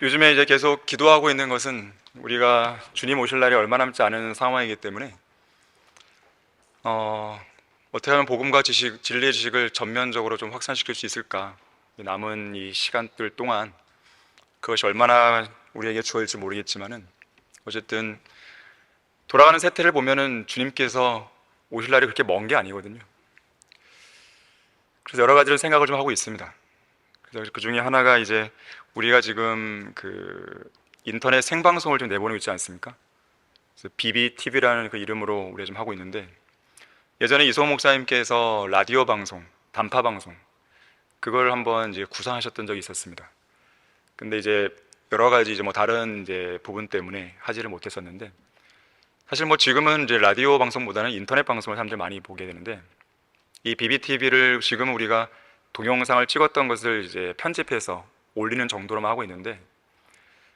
요즘에 이제 계속 기도하고 있는 것은 우리가 주님 오실 날이 얼마 남지 않은 상황이기 때문에 어떻게 하면 복음과 지식, 진리의 지식을 전면적으로 좀 확산시킬 수 있을까? 남은 이 시간들 동안 그것이 얼마나 우리에게 주어질지 모르겠지만은 어쨌든 돌아가는 세태를 보면은 주님께서 오실 날이 그렇게 먼 게 아니거든요. 그래서 여러 가지를 생각을 좀 하고 있습니다. 그래서 그 중에 하나가 이제 우리가 지금 그 인터넷 생방송을 좀 내보내고 있지 않습니까? 그래서 BBTV라는 그 이름으로 우리가 좀 하고 있는데, 예전에 이소호 목사님께서 라디오 방송, 단파 방송 그걸 한번 이제 구상하셨던 적이 있었습니다. 근데 이제 여러 가지 이제 뭐 다른 이제 부분 때문에 하지를 못했었는데, 사실 뭐 지금은 이제 라디오 방송보다는 인터넷 방송을 사람들 많이 보게 되는데, 이 BBTV를 지금 우리가 동영상을 찍었던 것을 이제 편집해서 올리는 정도로만 하고 있는데,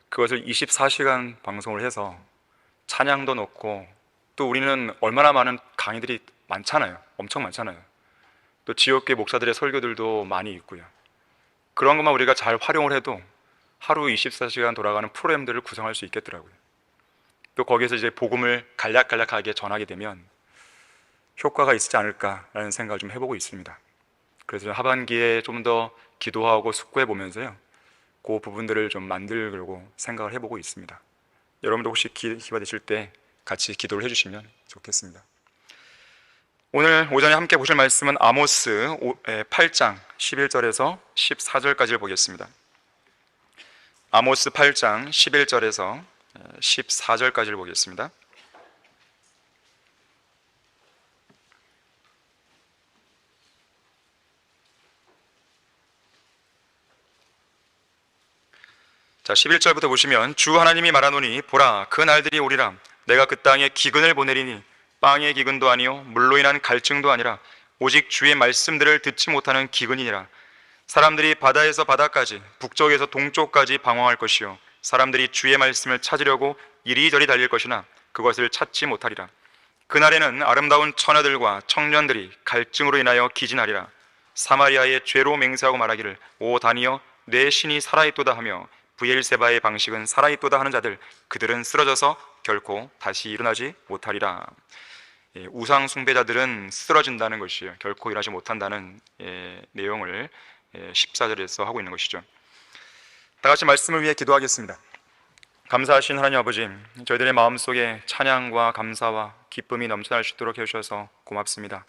그것을 24시간 방송을 해서 찬양도 넣고, 또 우리는 얼마나 많은 강의들이 많잖아요. 엄청 많잖아요. 또 지역계 목사들의 설교들도 많이 있고요. 그런 것만 우리가 잘 활용을 해도 하루 24시간 돌아가는 프로그램들을 구성할 수 있겠더라고요. 또 거기에서 이제 복음을 간략간략하게 전하게 되면 효과가 있지 않을까라는 생각을 좀 해보고 있습니다. 그래서 하반기에 좀 더 기도하고 숙고해 보면서요, 그 부분들을 좀 만들려고 생각을 해보고 있습니다. 여러분도 혹시 기회가 되실 때 같이 기도를 해주시면 좋겠습니다. 오늘 오전에 함께 보실 말씀은 아모스 8장 11절에서 14절까지를 보겠습니다. 아모스 8장 11절에서 14절까지를 보겠습니다. 자, 11절부터 보시면, 주 하나님이 말하노니 보라, 그 날들이 오리라. 내가 그 땅에 기근을 보내리니 빵의 기근도 아니요 물로 인한 갈증도 아니라 오직 주의 말씀들을 듣지 못하는 기근이니라. 사람들이 바다에서 바다까지 북쪽에서 동쪽까지 방황할 것이요 사람들이 주의 말씀을 찾으려고 이리저리 달릴 것이나 그것을 찾지 못하리라. 그날에는 아름다운 처녀들과 청년들이 갈증으로 인하여 기진하리라. 사마리아의 죄로 맹세하고 말하기를, 오 다니여 내 신이 살아있도다 하며 브엘세바의 방식은 살아있도다 하는 자들, 그들은 쓰러져서 결코 다시 일어나지 못하리라. 우상 숭배자들은 쓰러진다는 것이요 결코 일어나지 못한다는 내용을 14절에서 하고 있는 것이죠. 다 같이 말씀을 위해 기도하겠습니다. 감사하신 하나님 아버지, 저희들의 마음속에 찬양과 감사와 기쁨이 넘쳐날 수 있도록 해주셔서 고맙습니다.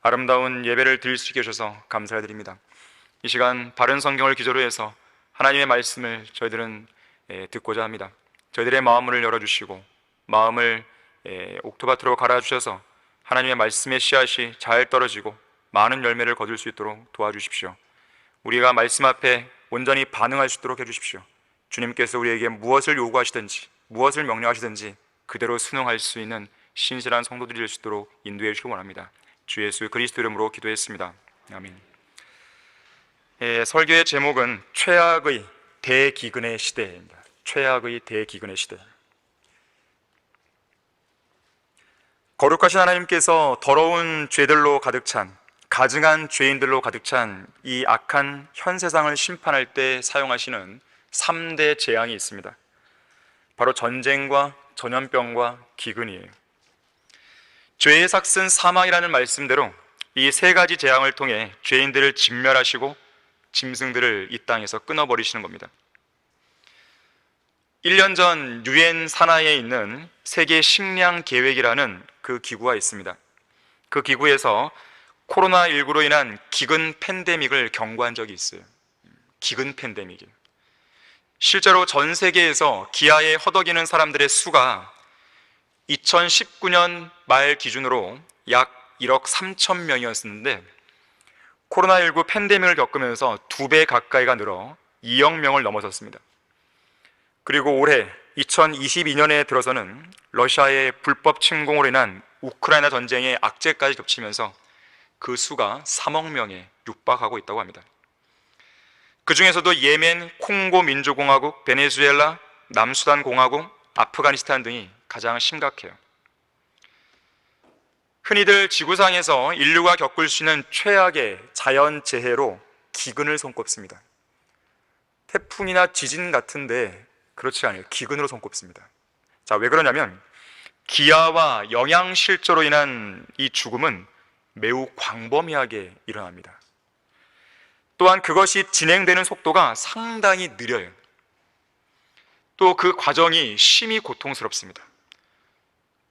아름다운 예배를 드릴 수 있게 해주셔서 감사드립니다. 이 시간 바른 성경을 기초로 해서 하나님의 말씀을 저희들은 듣고자 합니다. 저희들의 마음을 열어주시고 마음을 옥토밭으로 갈아주셔서 하나님의 말씀의 씨앗이 잘 떨어지고 많은 열매를 거둘 수 있도록 도와주십시오. 우리가 말씀 앞에 온전히 반응할 수 있도록 해주십시오. 주님께서 우리에게 무엇을 요구하시든지 무엇을 명령하시든지 그대로 순응할 수 있는 신실한 성도들이 될 수 있도록 인도해 주시기 원합니다. 주 예수 그리스도 이름으로 기도했습니다. 아멘. 설교의 제목은 최악의 대기근의 시대입니다. 최악의 대기근의 시대. 거룩하신 하나님께서 더러운 죄들로 가득 찬, 가증한 죄인들로 가득 찬 이 악한 현 세상을 심판할 때 사용하시는 3대 재앙이 있습니다. 바로 전쟁과 전염병과 기근이에요. 죄의 삭슨 사망이라는 말씀대로 이 세 가지 재앙을 통해 죄인들을 진멸하시고 짐승들을 이 땅에서 끊어버리시는 겁니다. 1년 전 유엔 산하에 있는 세계 식량 계획이라는 그 기구가 있습니다. 그 기구에서 코로나19로 인한 기근 팬데믹을 경고한 적이 있어요. 기근 팬데믹이에요. 실제로 전 세계에서 기아에 허덕이는 사람들의 수가 2019년 말 기준으로 약 1억 3천 명이었는데 코로나19 팬데믹을 겪으면서 2배 가까이가 늘어 2억 명을 넘어섰습니다. 그리고 올해 2022년에 들어서는 러시아의 불법 침공으로 인한 우크라이나 전쟁의 악재까지 겹치면서 그 수가 3억 명에 육박하고 있다고 합니다. 그 중에서도 예멘, 콩고 민주공화국, 베네수엘라, 남수단 공화국, 아프가니스탄 등이 가장 심각해요. 흔히들 지구상에서 인류가 겪을 수 있는 최악의 자연재해로 기근을 손꼽습니다. 태풍 태풍이나 지진 같은데 그렇지 않아요. 기근으로 손꼽습니다. 자, 왜 그러냐면 기아와 영양실조로 인한 이 죽음은 매우 광범위하게 일어납니다. 또한 그것이 진행되는 속도가 상당히 느려요. 또 그 과정이 심히 고통스럽습니다.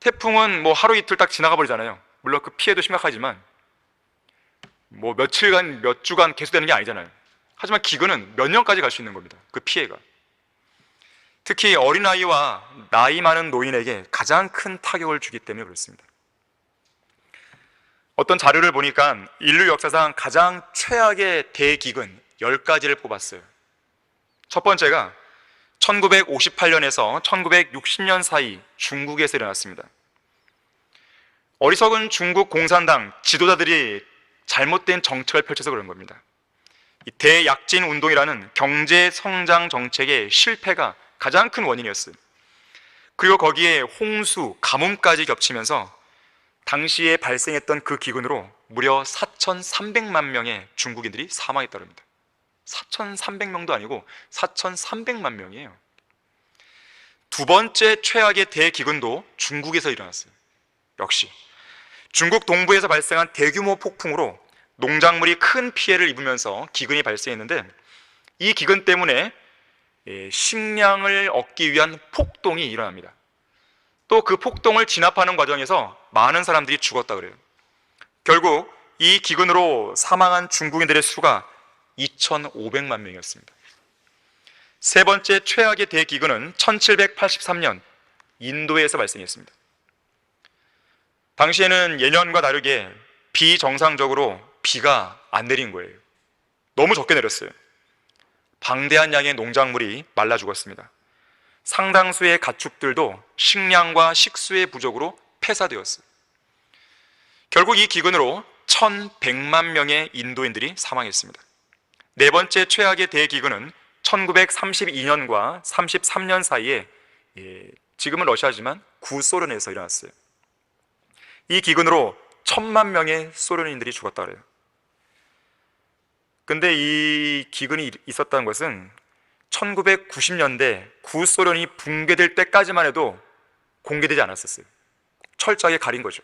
태풍은 뭐 하루 이틀 딱 지나가 버리잖아요. 물론 그 피해도 심각하지만 뭐 며칠간, 몇 주간 계속되는 게 아니잖아요. 하지만 기근은 몇 년까지 갈 수 있는 겁니다. 그 피해가. 특히 어린아이와 나이 많은 노인에게 가장 큰 타격을 주기 때문에 그렇습니다. 어떤 자료를 보니까 인류 역사상 가장 최악의 대기근 10가지를 뽑았어요. 첫 번째가 1958년에서 1960년 사이 중국에서 일어났습니다. 어리석은 중국 공산당 지도자들이 잘못된 정책을 펼쳐서 그런 겁니다. 이 대약진 운동이라는 경제 성장 정책의 실패가 가장 큰 원인이었어요. 그리고 거기에 홍수, 가뭄까지 겹치면서 당시에 발생했던 그 기근으로 무려 4,300만 명의 중국인들이 사망했다고 합니다. 4,300명도 아니고 4,300만 명이에요. 두 번째 최악의 대기근도 중국에서 일어났어요. 역시 중국 동부에서 발생한 대규모 폭풍으로 농작물이 큰 피해를 입으면서 기근이 발생했는데, 이 기근 때문에 식량을 얻기 위한 폭동이 일어납니다. 또 그 폭동을 진압하는 과정에서 많은 사람들이 죽었다 그래요. 결국 이 기근으로 사망한 중국인들의 수가 2,500만 명이었습니다. 세 번째 최악의 대기근은 1783년 인도에서 발생했습니다. 당시에는 예년과 다르게 비정상적으로 비가 안 내린 거예요. 너무 적게 내렸어요. 방대한 양의 농작물이 말라 죽었습니다. 상당수의 가축들도 식량과 식수의 부족으로 폐사되었어요. 결국 이 기근으로 1,100만 명의 인도인들이 사망했습니다. 네 번째 최악의 대기근은 1932년과 33년 사이에 지금은 러시아지만 구소련에서 일어났어요. 이 기근으로 1,000만 명의 소련인들이 죽었다 그래요. 근데 이 기근이 있었다는 것은 1990년대 구소련이 붕괴될 때까지만 해도 공개되지 않았었어요. 철저하게 가린 거죠.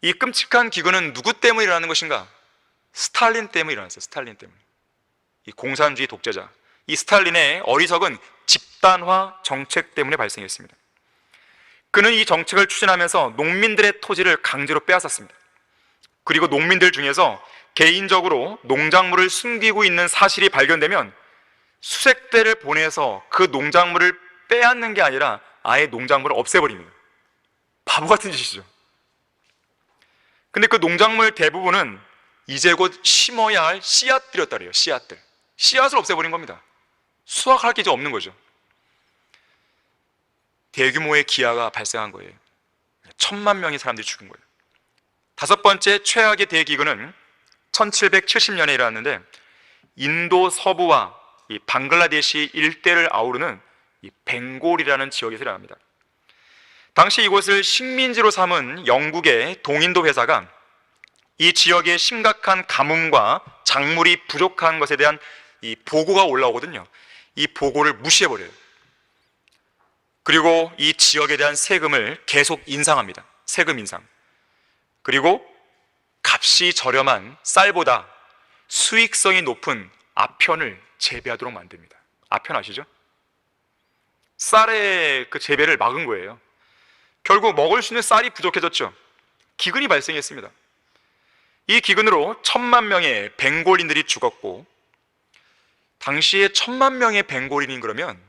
이 끔찍한 기근은 누구 때문에 일어나는 것인가? 스탈린 때문에 일어났어요. 스탈린 때문에. 이 공산주의 독재자, 이 스탈린의 어리석은 집단화 정책 때문에 발생했습니다. 그는 이 정책을 추진하면서 농민들의 토지를 강제로 빼앗았습니다. 그리고 농민들 중에서 개인적으로 농작물을 숨기고 있는 사실이 발견되면 수색대를 보내서 그 농작물을 빼앗는 게 아니라 아예 농작물을 없애버립니다. 바보 같은 짓이죠. 근데 그 농작물 대부분은 이제 곧 심어야 할 씨앗들이었다 그래요. 씨앗들. 씨앗을 없애버린 겁니다. 수확할 게 이제 없는 거죠. 대규모의 기아가 발생한 거예요. 1,000만 명의 사람들이 죽은 거예요. 다섯 번째 최악의 대기근은 1770년에 일어났는데, 인도 서부와 이 방글라데시 일대를 아우르는 이 벵골이라는 지역에서 일어납니다. 당시 이곳을 식민지로 삼은 영국의 동인도 회사가 이 지역의 심각한 가뭄과 작물이 부족한 것에 대한 이 보고가 올라오거든요. 이 보고를 무시해버려요. 그리고 이 지역에 대한 세금을 계속 인상합니다. 세금 인상. 그리고 값이 저렴한 쌀보다 수익성이 높은 아편을 재배하도록 만듭니다. 아편 아시죠? 쌀의 그 재배를 막은 거예요. 결국 먹을 수 있는 쌀이 부족해졌죠. 기근이 발생했습니다. 이 기근으로 1,000만 명의 벵골인들이 죽었고, 당시에 1,000만 명의 벵골인인 그러면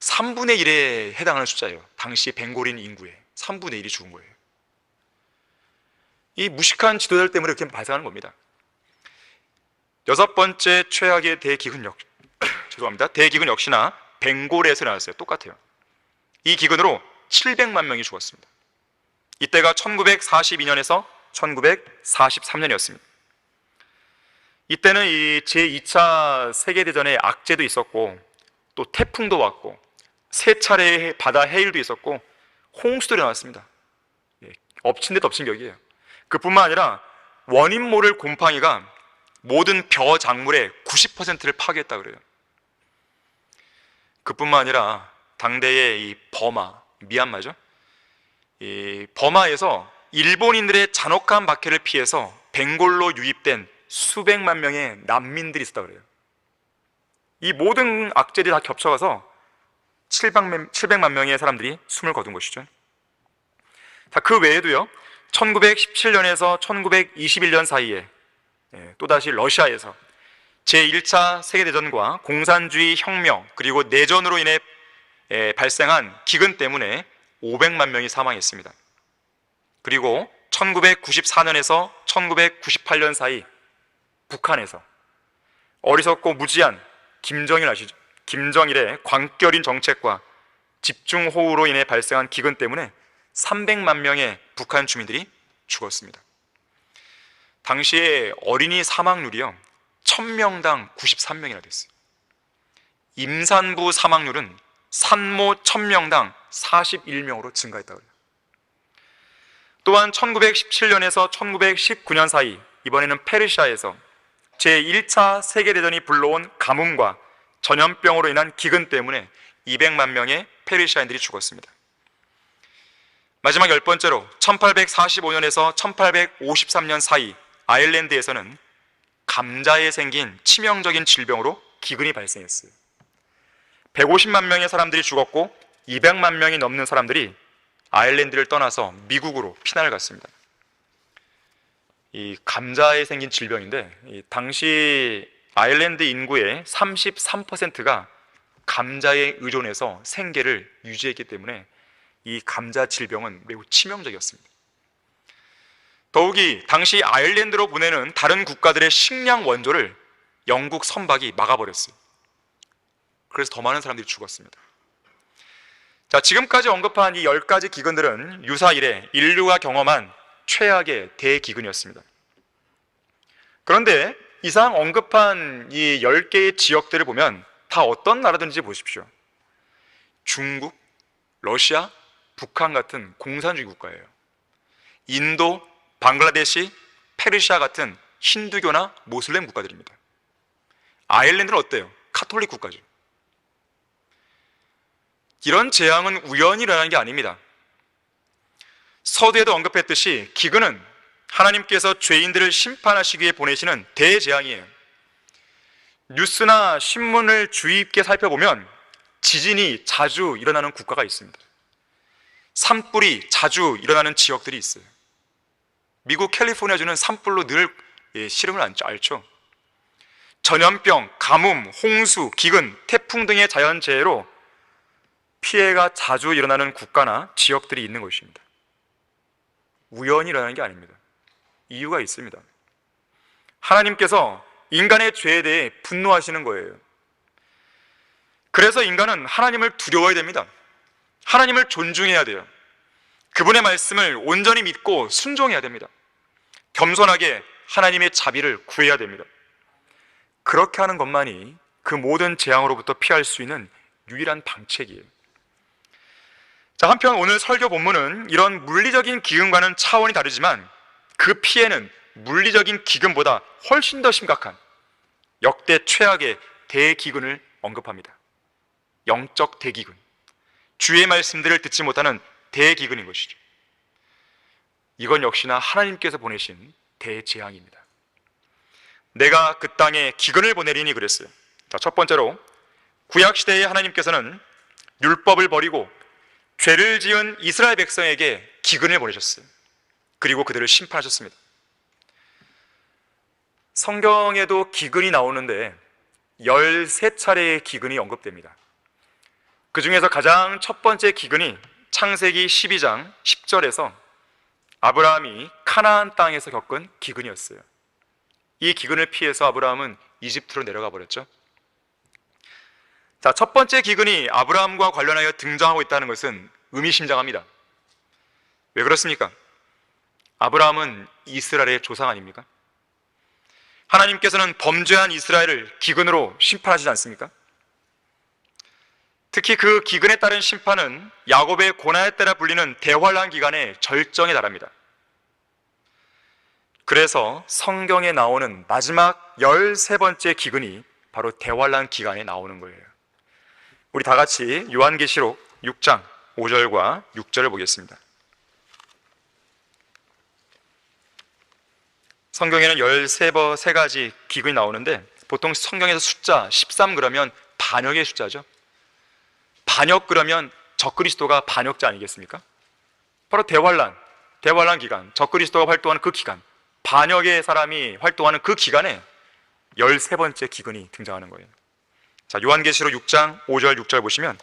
3분의 1에 해당하는 숫자예요. 당시 벵골인 인구의 3분의 1이 죽은 거예요. 이 무식한 지도자들 때문에 이렇게 발생하는 겁니다. 여섯 번째 최악의 대기근 죄송합니다. 대기근 역시나 벵골에서 나왔어요. 똑같아요. 이 기근으로 700만 명이 죽었습니다. 이때가 1942년에서 1943년이었습니다. 이때는 이 제2차 세계대전의 악재도 있었고, 또 태풍도 왔고, 세 차례의 바다 해일도 있었고, 홍수도 일어났습니다. 엎친 데 덮친 격이에요. 그뿐만 아니라 원인 모를 곰팡이가 모든 벼 작물의 90%를 파괴했다 그래요. 그뿐만 아니라 당대의 이 버마, 미얀마죠. 이 버마에서 일본인들의 잔혹한 박해를 피해서 벵골로 유입된 수백만 명의 난민들이 있었다 그래요. 이 모든 악재들이 다 겹쳐가서 700만 명의 사람들이 숨을 거둔 것이죠. 자, 그 외에도요, 1917년에서 1921년 사이에 또다시 러시아에서 제1차 세계대전과 공산주의 혁명 그리고 내전으로 인해 발생한 기근 때문에 500만 명이 사망했습니다. 그리고 1994년에서 1998년 사이 북한에서 어리석고 무지한 김정일 아시죠? 김정일의 광결인 정책과 집중호우로 인해 발생한 기근 때문에 300만 명의 북한 주민들이 죽었습니다. 당시에 어린이 사망률이요 1000명당 93명이나 됐어요. 임산부 사망률은 산모 1000명당 41명으로 증가했다고 해요. 또한 1917년에서 1919년 사이 이번에는 페르시아에서 제1차 세계대전이 불러온 가뭄과 전염병으로 인한 기근 때문에 200만 명의 페르시아인들이 죽었습니다. 마지막 10번째로 1845년에서 1853년 사이 아일랜드에서는 감자에 생긴 치명적인 질병으로 기근이 발생했어요. 150만 명의 사람들이 죽었고 200만 명이 넘는 사람들이 아일랜드를 떠나서 미국으로 피난을 갔습니다. 이 감자에 생긴 질병인데 당시 아일랜드 인구의 33%가 감자에 의존해서 생계를 유지했기 때문에 이 감자 질병은 매우 치명적이었습니다. 더욱이 당시 아일랜드로 보내는 다른 국가들의 식량 원조를 영국 선박이 막아버렸어요. 그래서 더 많은 사람들이 죽었습니다. 자, 지금까지 언급한 이 10가지 기근들은 유사 이래 인류가 경험한 최악의 대기근이었습니다. 그런데 이상 언급한 이 10개의 지역들을 보면 다 어떤 나라든지 보십시오. 중국, 러시아, 북한 같은 공산주의 국가예요. 인도, 방글라데시, 페르시아 같은 힌두교나 모슬렘 국가들입니다. 아일랜드는 어때요? 카톨릭 국가죠. 이런 재앙은 우연히 일어나는 게 아닙니다. 서두에도 언급했듯이 기근은 하나님께서 죄인들을 심판하시기 위해 보내시는 대재앙이에요. 뉴스나 신문을 주의 깊게 살펴보면 지진이 자주 일어나는 국가가 있습니다. 산불이 자주 일어나는 지역들이 있어요. 미국 캘리포니아주는 산불로 늘 시름을 앓죠. 전염병, 가뭄, 홍수, 기근, 태풍 등의 자연재해로 피해가 자주 일어나는 국가나 지역들이 있는 것입니다. 우연히 일어나는 게 아닙니다. 이유가 있습니다. 하나님께서 인간의 죄에 대해 분노하시는 거예요. 그래서 인간은 하나님을 두려워해야 됩니다. 하나님을 존중해야 돼요. 그분의 말씀을 온전히 믿고 순종해야 됩니다. 겸손하게 하나님의 자비를 구해야 됩니다. 그렇게 하는 것만이 그 모든 재앙으로부터 피할 수 있는 유일한 방책이에요. 자, 한편 오늘 설교 본문은 이런 물리적인 기근과는 차원이 다르지만 그 피해는 물리적인 기근보다 훨씬 더 심각한 역대 최악의 대기근을 언급합니다. 영적 대기근, 주의 말씀들을 듣지 못하는 대기근인 것이죠. 이건 역시나 하나님께서 보내신 대재앙입니다. 내가 그 땅에 기근을 보내리니 그랬어요. 자, 첫 번째로 구약시대에 하나님께서는 율법을 버리고 죄를 지은 이스라엘 백성에게 기근을 보내셨어요. 그리고 그들을 심판하셨습니다. 성경에도 기근이 나오는데 13차례의 기근이 언급됩니다. 그 중에서 가장 첫 번째 기근이 창세기 12장 10절에서 아브라함이 카나안 땅에서 겪은 기근이었어요. 이 기근을 피해서 아브라함은 이집트로 내려가 버렸죠. 자, 첫 번째 기근이 아브라함과 관련하여 등장하고 있다는 것은 의미심장합니다. 왜 그렇습니까? 아브라함은 이스라엘의 조상 아닙니까? 하나님께서는 범죄한 이스라엘을 기근으로 심판하시지 않습니까? 특히 그 기근에 따른 심판은 야곱의 고난에 따라 불리는 대환란 기간의 절정에 달합니다. 그래서 성경에 나오는 마지막 13번째 기근이 바로 대환란 기간에 나오는 거예요. 우리 다 같이 요한계시록 6장 5절과 6절을 보겠습니다. 성경에는 13가지 기근이 나오는데 보통 성경에서 숫자 13 그러면 반역의 숫자죠. 반역 그러면 적그리스도가 반역자 아니겠습니까? 바로 대환란 기간, 적그리스도가 활동하는 그 기간, 반역의 사람이 활동하는 그 기간에 13번째 기근이 등장하는 거예요. 자, 요한계시록 6장 5절 6절 보시면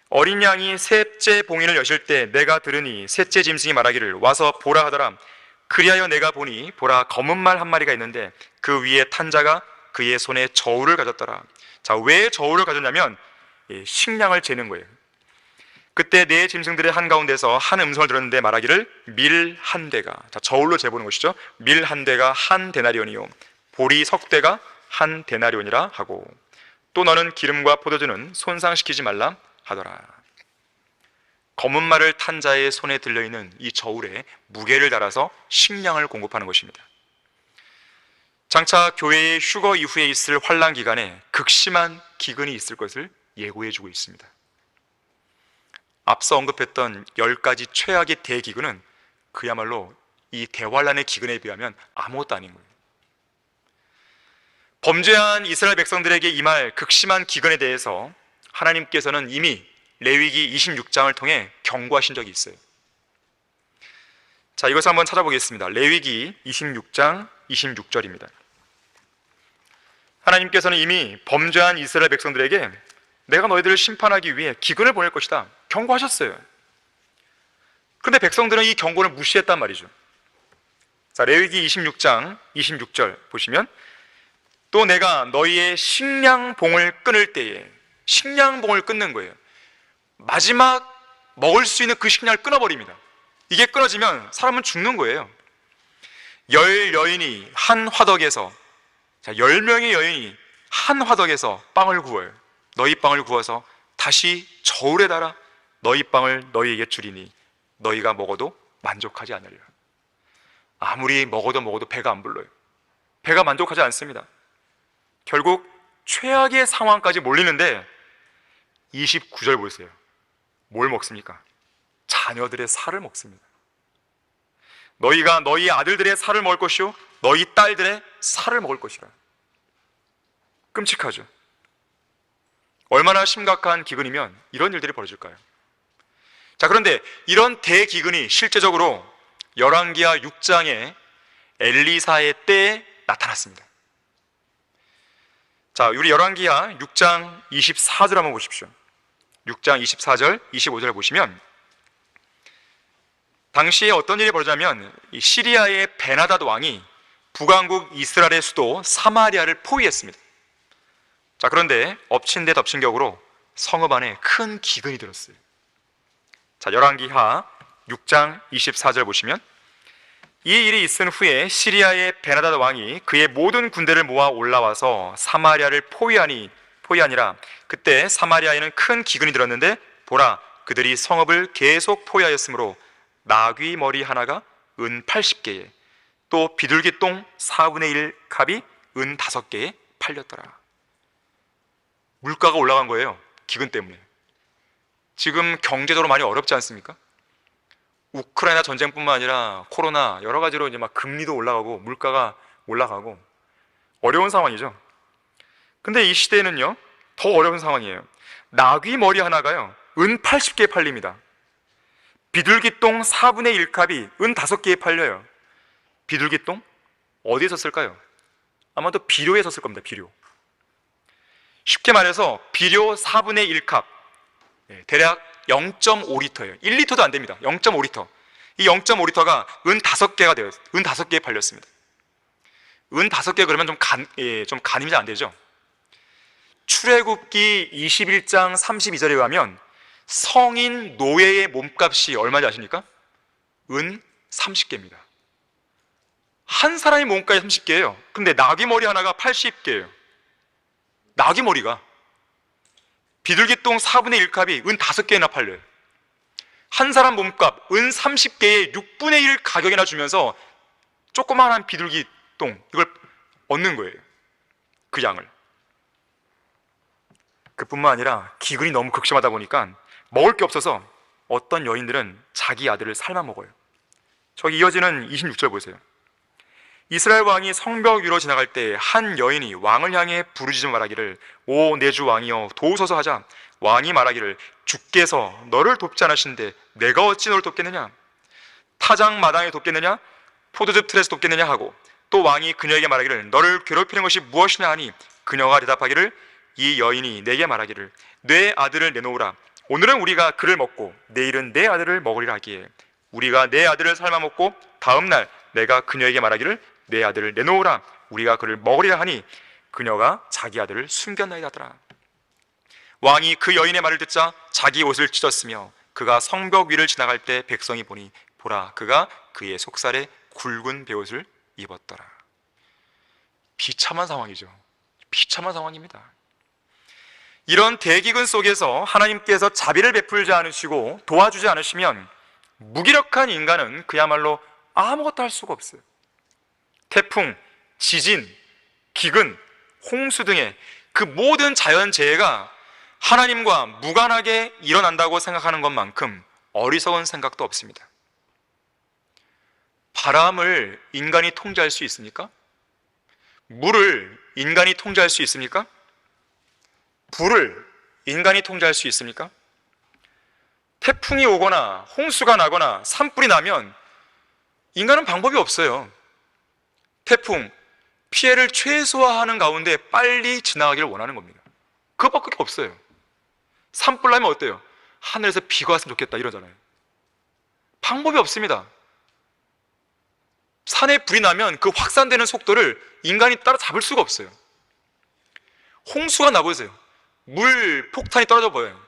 어린 양이 셋째 봉인을 여실 때 내가 들으니 셋째 짐승이 말하기를 와서 보라 하더라. 그리하여 내가 보니 보라 검은 말 한 마리가 있는데 그 위에 탄 자가 그의 손에 저울을 가졌더라. 자, 왜 저울을 가졌냐면 식량을 재는 거예요. 그때 네 짐승들의 한가운데서 한 음성을 들었는데 말하기를 밀 한 대가, 자, 저울로 재보는 것이죠. 밀 한 대가 한 데나리온이요 보리 석 대가 한 데나리온이라 하고 또 너는 기름과 포도주는 손상시키지 말라 하더라. 검은 말을 탄 자의 손에 들려있는 이 저울에 무게를 달아서 식량을 공급하는 것입니다. 장차 교회의 휴거 이후에 있을 환난 기간에 극심한 기근이 있을 것을 예고해주고 있습니다. 앞서 언급했던 10가지 최악의 대기근은 그야말로 이 대환란의 기근에 비하면 아무것도 아닌 거예요. 범죄한 이스라엘 백성들에게 임할 극심한 기근에 대해서 하나님께서는 이미 레위기 26장을 통해 경고하신 적이 있어요. 자, 이것을 한번 찾아보겠습니다. 레위기 26장 26절입니다. 하나님께서는 이미 범죄한 이스라엘 백성들에게 내가 너희들을 심판하기 위해 기근을 보낼 것이다 경고하셨어요. 그런데 백성들은 이 경고를 무시했단 말이죠. 자, 레위기 26장 26절 보시면 또 내가 너희의 식량봉을 끊을 때에, 식량봉을 끊는 거예요. 마지막 먹을 수 있는 그 식량을 끊어버립니다. 이게 끊어지면 사람은 죽는 거예요. 10여인이 한 화덕에서, 자, 10명의 여인이 한 화덕에서 빵을 구워요. 너희 빵을 구워서 다시 저울에 달아 너희 빵을 너희에게 주리니 너희가 먹어도 만족하지 않으리라. 아무리 먹어도 배가 안 불러요. 배가 만족하지 않습니다. 결국 최악의 상황까지 몰리는데 29절 보세요. 뭘 먹습니까? 자녀들의 살을 먹습니다. 너희가 너희 아들들의 살을 먹을 것이요 너희 딸들의 살을 먹을 것이라. 끔찍하죠. 얼마나 심각한 기근이면 이런 일들이 벌어질까요? 자, 그런데 이런 대기근이 실제적으로 열왕기하 6장에 엘리사의 때에 나타났습니다. 자, 우리 열왕기하 6장 24절 한번 보십시오. 6장 24절, 25절 보시면 당시에 어떤 일이 벌어지냐면 이 시리아의 베나닷 왕이 북왕국 이스라엘의 수도 사마리아를 포위했습니다. 자, 그런데 엎친 데 덮친 격으로 성읍 안에 큰 기근이 들었어요. 자, 열왕기하 6장 24절 보시면 이 일이 있은 후에 시리아의 베나닷 왕이 그의 모든 군대를 모아 올라와서 사마리아를 포위하니라. 그때 사마리아에는 큰 기근이 들었는데 보라, 그들이 성읍을 계속 포위하였으므로 나귀 머리 하나가 은 80개에 또 비둘기 똥 4분의 1 값이 은 5개에 팔렸더라. 물가가 올라간 거예요. 기근 때문에. 지금 경제적으로 많이 어렵지 않습니까? 우크라이나 전쟁뿐만 아니라 코로나 여러 가지로 이제 막 금리도 올라가고 물가가 올라가고 어려운 상황이죠. 근데 이 시대에는요 더 어려운 상황이에요. 나귀 머리 하나가요 은 80개에 팔립니다. 비둘기 똥 4분의 1 값이 은 5개에 팔려요. 비둘기 똥 어디에 썼을까요? 아마도 비료에 썼을 겁니다. 비료. 쉽게 말해서 비료 4분의 1 값, 대략 0.5리터예요. 1리터도 안 됩니다. 0.5리터. 이 0.5리터가 은 5개가 되어요. 은 5개에 팔렸습니다. 은 5개 그러면 좀 가늠이 잘 안 되죠. 출애굽기 21장 32절에 의하면 성인 노예의 몸값이 얼마인지 아십니까? 은 30개입니다. 한 사람의 몸값이 30개예요. 근데 나귀 머리 하나가 80개예요. 나귀 머리가. 비둘기똥 4분의 1 값이 은 5개나 팔려요. 한 사람 몸값 은 30개에 6분의 1 가격이나 주면서 조그마한 비둘기똥 이걸 얻는 거예요. 그 양을. 그 그뿐만 아니라 기근이 너무 극심하다 보니까 먹을 게 없어서 어떤 여인들은 자기 아들을 삶아 먹어요. 저기 이어지는 26절 보세요. 이스라엘 왕이 성벽 위로 지나갈 때 한 여인이 왕을 향해 부르짖어 말하기를 오 내 주 왕이여 도우소서 하자 왕이 말하기를 주께서 너를 돕지 않으신데 내가 어찌 너를 돕겠느냐? 타작 마당에 돕겠느냐? 포도즙 틀에서 돕겠느냐 하고 또 왕이 그녀에게 말하기를 너를 괴롭히는 것이 무엇이냐 하니 그녀가 대답하기를 이 여인이 내게 말하기를 내 아들을 내놓으라 오늘은 우리가 그를 먹고 내일은 내 아들을 먹으리라 하기에 우리가 내 아들을 삶아 먹고 다음 날 내가 그녀에게 말하기를 내 아들을 내놓으라 우리가 그를 먹으리라 하니 그녀가 자기 아들을 숨겼나이다 하더라. 왕이 그 여인의 말을 듣자 자기 옷을 찢었으며 그가 성벽 위를 지나갈 때 백성이 보니 보라 그가 그의 속살에 굵은 베옷을 입었더라. 비참한 상황이죠. 비참한 상황입니다. 이런 대기근 속에서 하나님께서 자비를 베풀지 않으시고 도와주지 않으시면 무기력한 인간은 그야말로 아무것도 할 수가 없어요. 태풍, 지진, 기근, 홍수 등의 그 모든 자연재해가 하나님과 무관하게 일어난다고 생각하는 것만큼 어리석은 생각도 없습니다. 바람을 인간이 통제할 수 있습니까? 물을 인간이 통제할 수 있습니까? 불을 인간이 통제할 수 있습니까? 태풍이 오거나 홍수가 나거나 산불이 나면 인간은 방법이 없어요. 태풍, 피해를 최소화하는 가운데 빨리 지나가기를 원하는 겁니다. 그것밖에 없어요. 산불 나면 어때요? 하늘에서 비가 왔으면 좋겠다 이러잖아요. 방법이 없습니다. 산에 불이 나면 그 확산되는 속도를 인간이 따라잡을 수가 없어요. 홍수가 나보세요. 물 폭탄이 떨어져 보여요.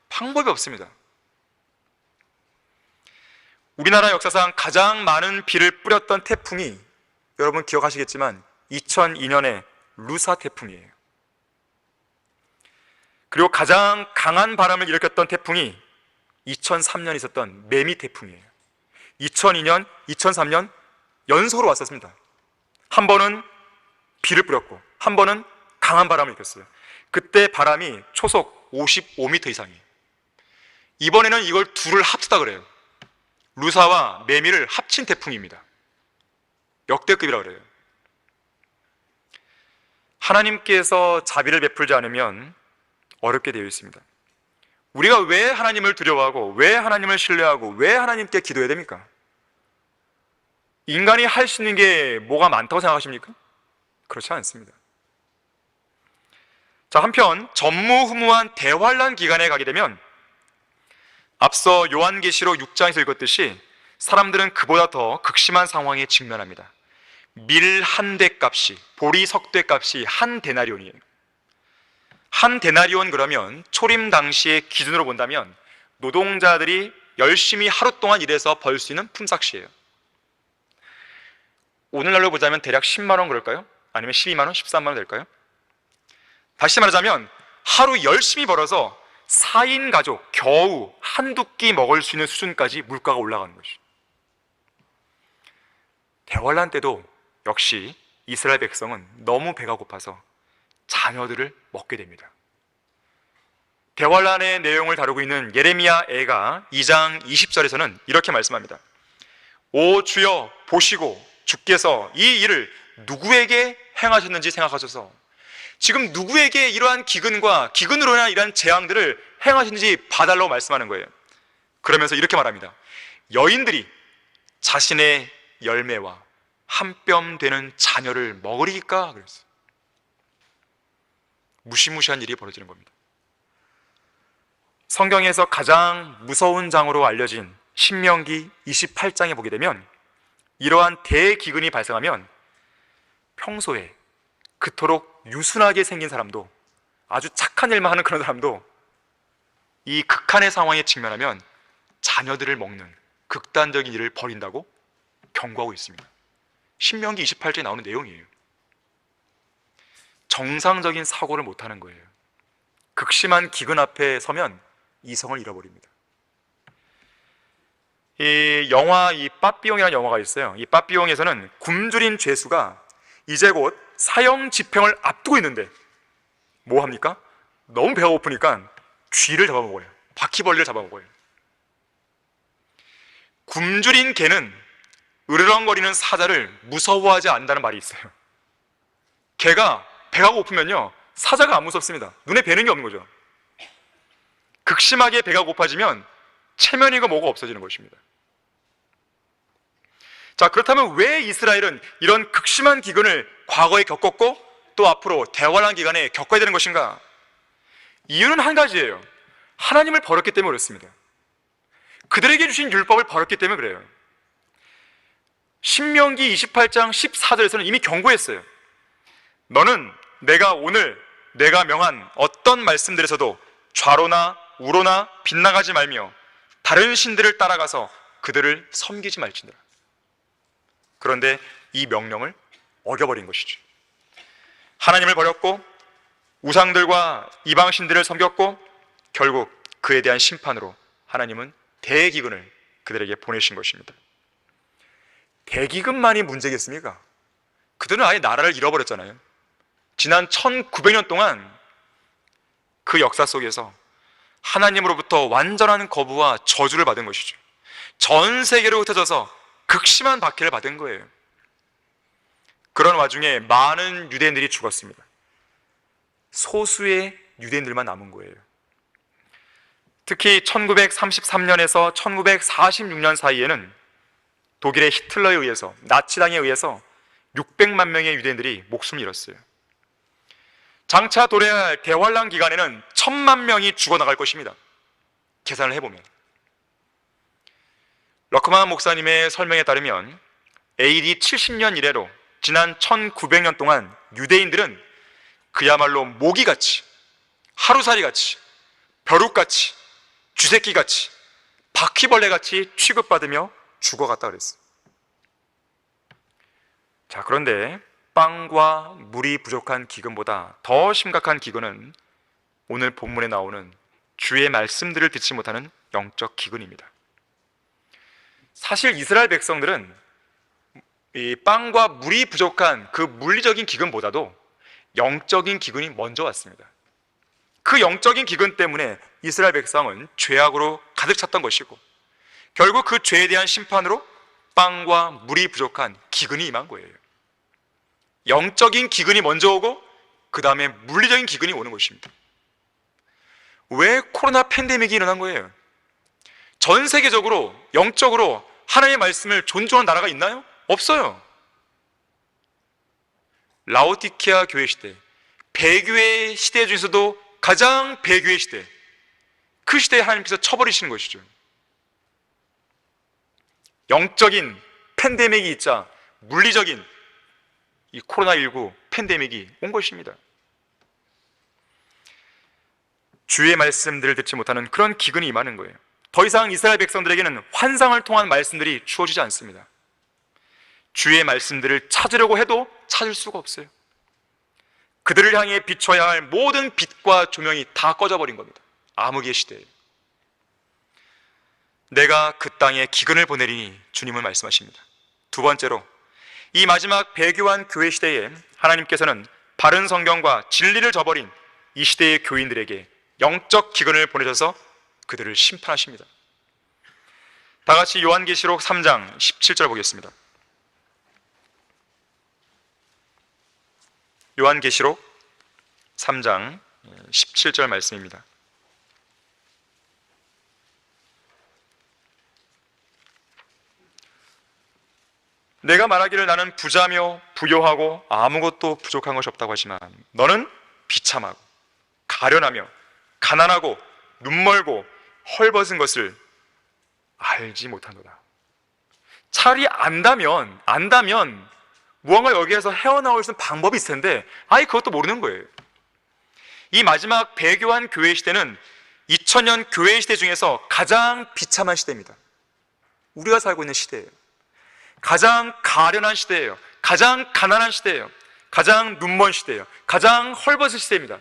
방법이 없습니다. 우리나라 역사상 가장 많은 비를 뿌렸던 태풍이 여러분 기억하시겠지만 2002년에 루사 태풍이에요. 그리고 가장 강한 바람을 일으켰던 태풍이 2003년 있었던 매미 태풍이에요. 2002년, 2003년 연속으로 왔었습니다. 한 번은 비를 뿌렸고 한 번은 강한 바람을 일으켰어요. 그때 바람이 초속 55m 이상이에요. 이번에는 이걸 둘을 합치다 그래요. 루사와 매미를 합친 태풍입니다. 역대급이라고 그래요. 하나님께서 자비를 베풀지 않으면 어렵게 되어 있습니다. 우리가 왜 하나님을 두려워하고 왜 하나님을 신뢰하고 왜 하나님께 기도해야 됩니까? 인간이 할 수 있는 게 뭐가 많다고 생각하십니까? 그렇지 않습니다. 자, 한편 전무후무한 대환란 기간에 가게 되면 앞서 요한계시록 6장에서 읽었듯이 사람들은 그보다 더 극심한 상황에 직면합니다. 밀 한 대 값이, 보리 석대 값이 한 데나리온이에요. 한 데나리온 그러면 초림 당시의 기준으로 본다면 노동자들이 열심히 하루 동안 일해서 벌 수 있는 품삯이에요. 오늘날로 보자면 대략 10만 원 그럴까요? 아니면 12만 원, 13만 원 될까요? 다시 말하자면 하루 열심히 벌어서 4인 가족 겨우 한두 끼 먹을 수 있는 수준까지 물가가 올라가는 것이죠. 대환란 때도 역시 이스라엘 백성은 너무 배가 고파서 자녀들을 먹게 됩니다. 대환란의 내용을 다루고 있는 예레미야 애가 2장 20절에서는 이렇게 말씀합니다. 오 주여 보시고 주께서 이 일을 누구에게 행하셨는지 생각하셔서 지금 누구에게 이러한 기근과 기근으로 인한 이러한 재앙들을 행하셨는지 봐달라고 말씀하는 거예요. 그러면서 이렇게 말합니다. 여인들이 자신의 열매와 한 뼘 되는 자녀를 먹으리까? 그랬어요. 무시무시한 일이 벌어지는 겁니다. 성경에서 가장 무서운 장으로 알려진 신명기 28장에 보게 되면 이러한 대기근이 발생하면 평소에 그토록 유순하게 생긴 사람도 아주 착한 일만 하는 그런 사람도 이 극한의 상황에 직면하면 자녀들을 먹는 극단적인 일을 벌인다고 경고하고 있습니다. 신명기 28장에 나오는 내용이에요. 정상적인 사고를 못하는 거예요. 극심한 기근 앞에 서면 이성을 잃어버립니다. 이 빠삐용이라는 영화가 있어요. 이 빠삐용에서는 굶주린 죄수가 이제 곧 사형 집행을 앞두고 있는데 뭐 합니까? 너무 배가 고프니까 쥐를 잡아먹어요. 바퀴벌레를 잡아먹어요. 굶주린 개는 으르렁거리는 사자를 무서워하지 않는다는 말이 있어요. 개가 배가 고프면요, 사자가 안 무섭습니다. 눈에 뵈는 게 없는 거죠. 극심하게 배가 고파지면 체면이고 뭐고 없어지는 것입니다. 자, 그렇다면 왜 이스라엘은 이런 극심한 기근을 과거에 겪었고 또 앞으로 대환란 기간에 겪어야 되는 것인가? 이유는 한 가지예요. 하나님을 버렸기 때문에 그렇습니다. 그들에게 주신 율법을 버렸기 때문에 그래요. 신명기 28장 14절에서는 이미 경고했어요. 너는 내가 명한 어떤 말씀들에서도 좌로나 우로나 빗나가지 말며 다른 신들을 따라가서 그들을 섬기지 말지니라. 그런데 이 명령을 어겨버린 것이죠. 하나님을 버렸고 우상들과 이방신들을 섬겼고 결국 그에 대한 심판으로 하나님은 대기근을 그들에게 보내신 것입니다. 대기근만이 문제겠습니까? 그들은 아예 나라를 잃어버렸잖아요. 지난 1900년 동안 그 역사 속에서 하나님으로부터 완전한 거부와 저주를 받은 것이죠. 전 세계로 흩어져서 극심한 박해를 받은 거예요. 그런 와중에 많은 유대인들이 죽었습니다. 소수의 유대인들만 남은 거예요. 특히 1933년에서 1946년 사이에는 독일의 히틀러에 의해서, 나치당에 의해서 600만 명의 유대인들이 목숨을 잃었어요. 장차 도래할 대환란 기간에는 1000만 명이 죽어나갈 것입니다. 계산을 해보면. 러크만 목사님의 설명에 따르면 AD 70년 이래로 지난 1900년 동안 유대인들은 그야말로 모기같이, 하루살이같이, 벼룩같이, 쥐새끼같이, 바퀴벌레같이 취급받으며 죽어갔다 그랬어요. 자, 그런데 빵과 물이 부족한 기근보다 더 심각한 기근은 오늘 본문에 나오는 주의 말씀들을 듣지 못하는 영적 기근입니다. 사실 이스라엘 백성들은 이 빵과 물이 부족한 그 물리적인 기근보다도 영적인 기근이 먼저 왔습니다. 그 영적인 기근 때문에 이스라엘 백성은 죄악으로 가득 찼던 것이고 결국 그 죄에 대한 심판으로 빵과 물이 부족한 기근이 임한 거예요. 영적인 기근이 먼저 오고 그 다음에 물리적인 기근이 오는 것입니다. 왜 코로나 팬데믹이 일어난 거예요? 전 세계적으로 영적으로 하나님의 말씀을 존중하는 나라가 있나요? 없어요. 라오디케아 교회 시대, 배교의 시대 중에서도 가장 배교의 시대, 그 시대에 하나님께서 쳐버리시는 것이죠. 영적인 팬데믹이 있자 물리적인 이 코로나19 팬데믹이 온 것입니다. 주의 말씀들을 듣지 못하는 그런 기근이 임하는 거예요. 더 이상 이스라엘 백성들에게는 환상을 통한 말씀들이 주어지지 않습니다. 주의 말씀들을 찾으려고 해도 찾을 수가 없어요. 그들을 향해 비춰야 할 모든 빛과 조명이 다 꺼져버린 겁니다. 암흑의 시대에 내가 그 땅에 기근을 보내리니 주님은 말씀하십니다. 두 번째로 이 마지막 배교한 교회 시대에 하나님께서는 바른 성경과 진리를 저버린 이 시대의 교인들에게 영적 기근을 보내셔서 그들을 심판하십니다. 다 같이 요한계시록 3장 17절 보겠습니다. 요한계시록 3장 17절 말씀입니다. 내가 말하기를 나는 부자며 부요하고 아무것도 부족한 것이 없다고 하지만 너는 비참하고 가련하며 가난하고 눈멀고 헐벗은 것을 알지 못한도다. 차라리 안다면 무언가 여기에서 헤어나올 수 있는 방법이 있을 텐데 아예 그것도 모르는 거예요. 이 마지막 배교한 교회 시대는 2000년 교회 시대 중에서 가장 비참한 시대입니다. 우리가 살고 있는 시대예요. 가장 가련한 시대예요. 가장 가난한 시대예요. 가장 눈먼 시대예요. 가장 헐벗은 시대입니다.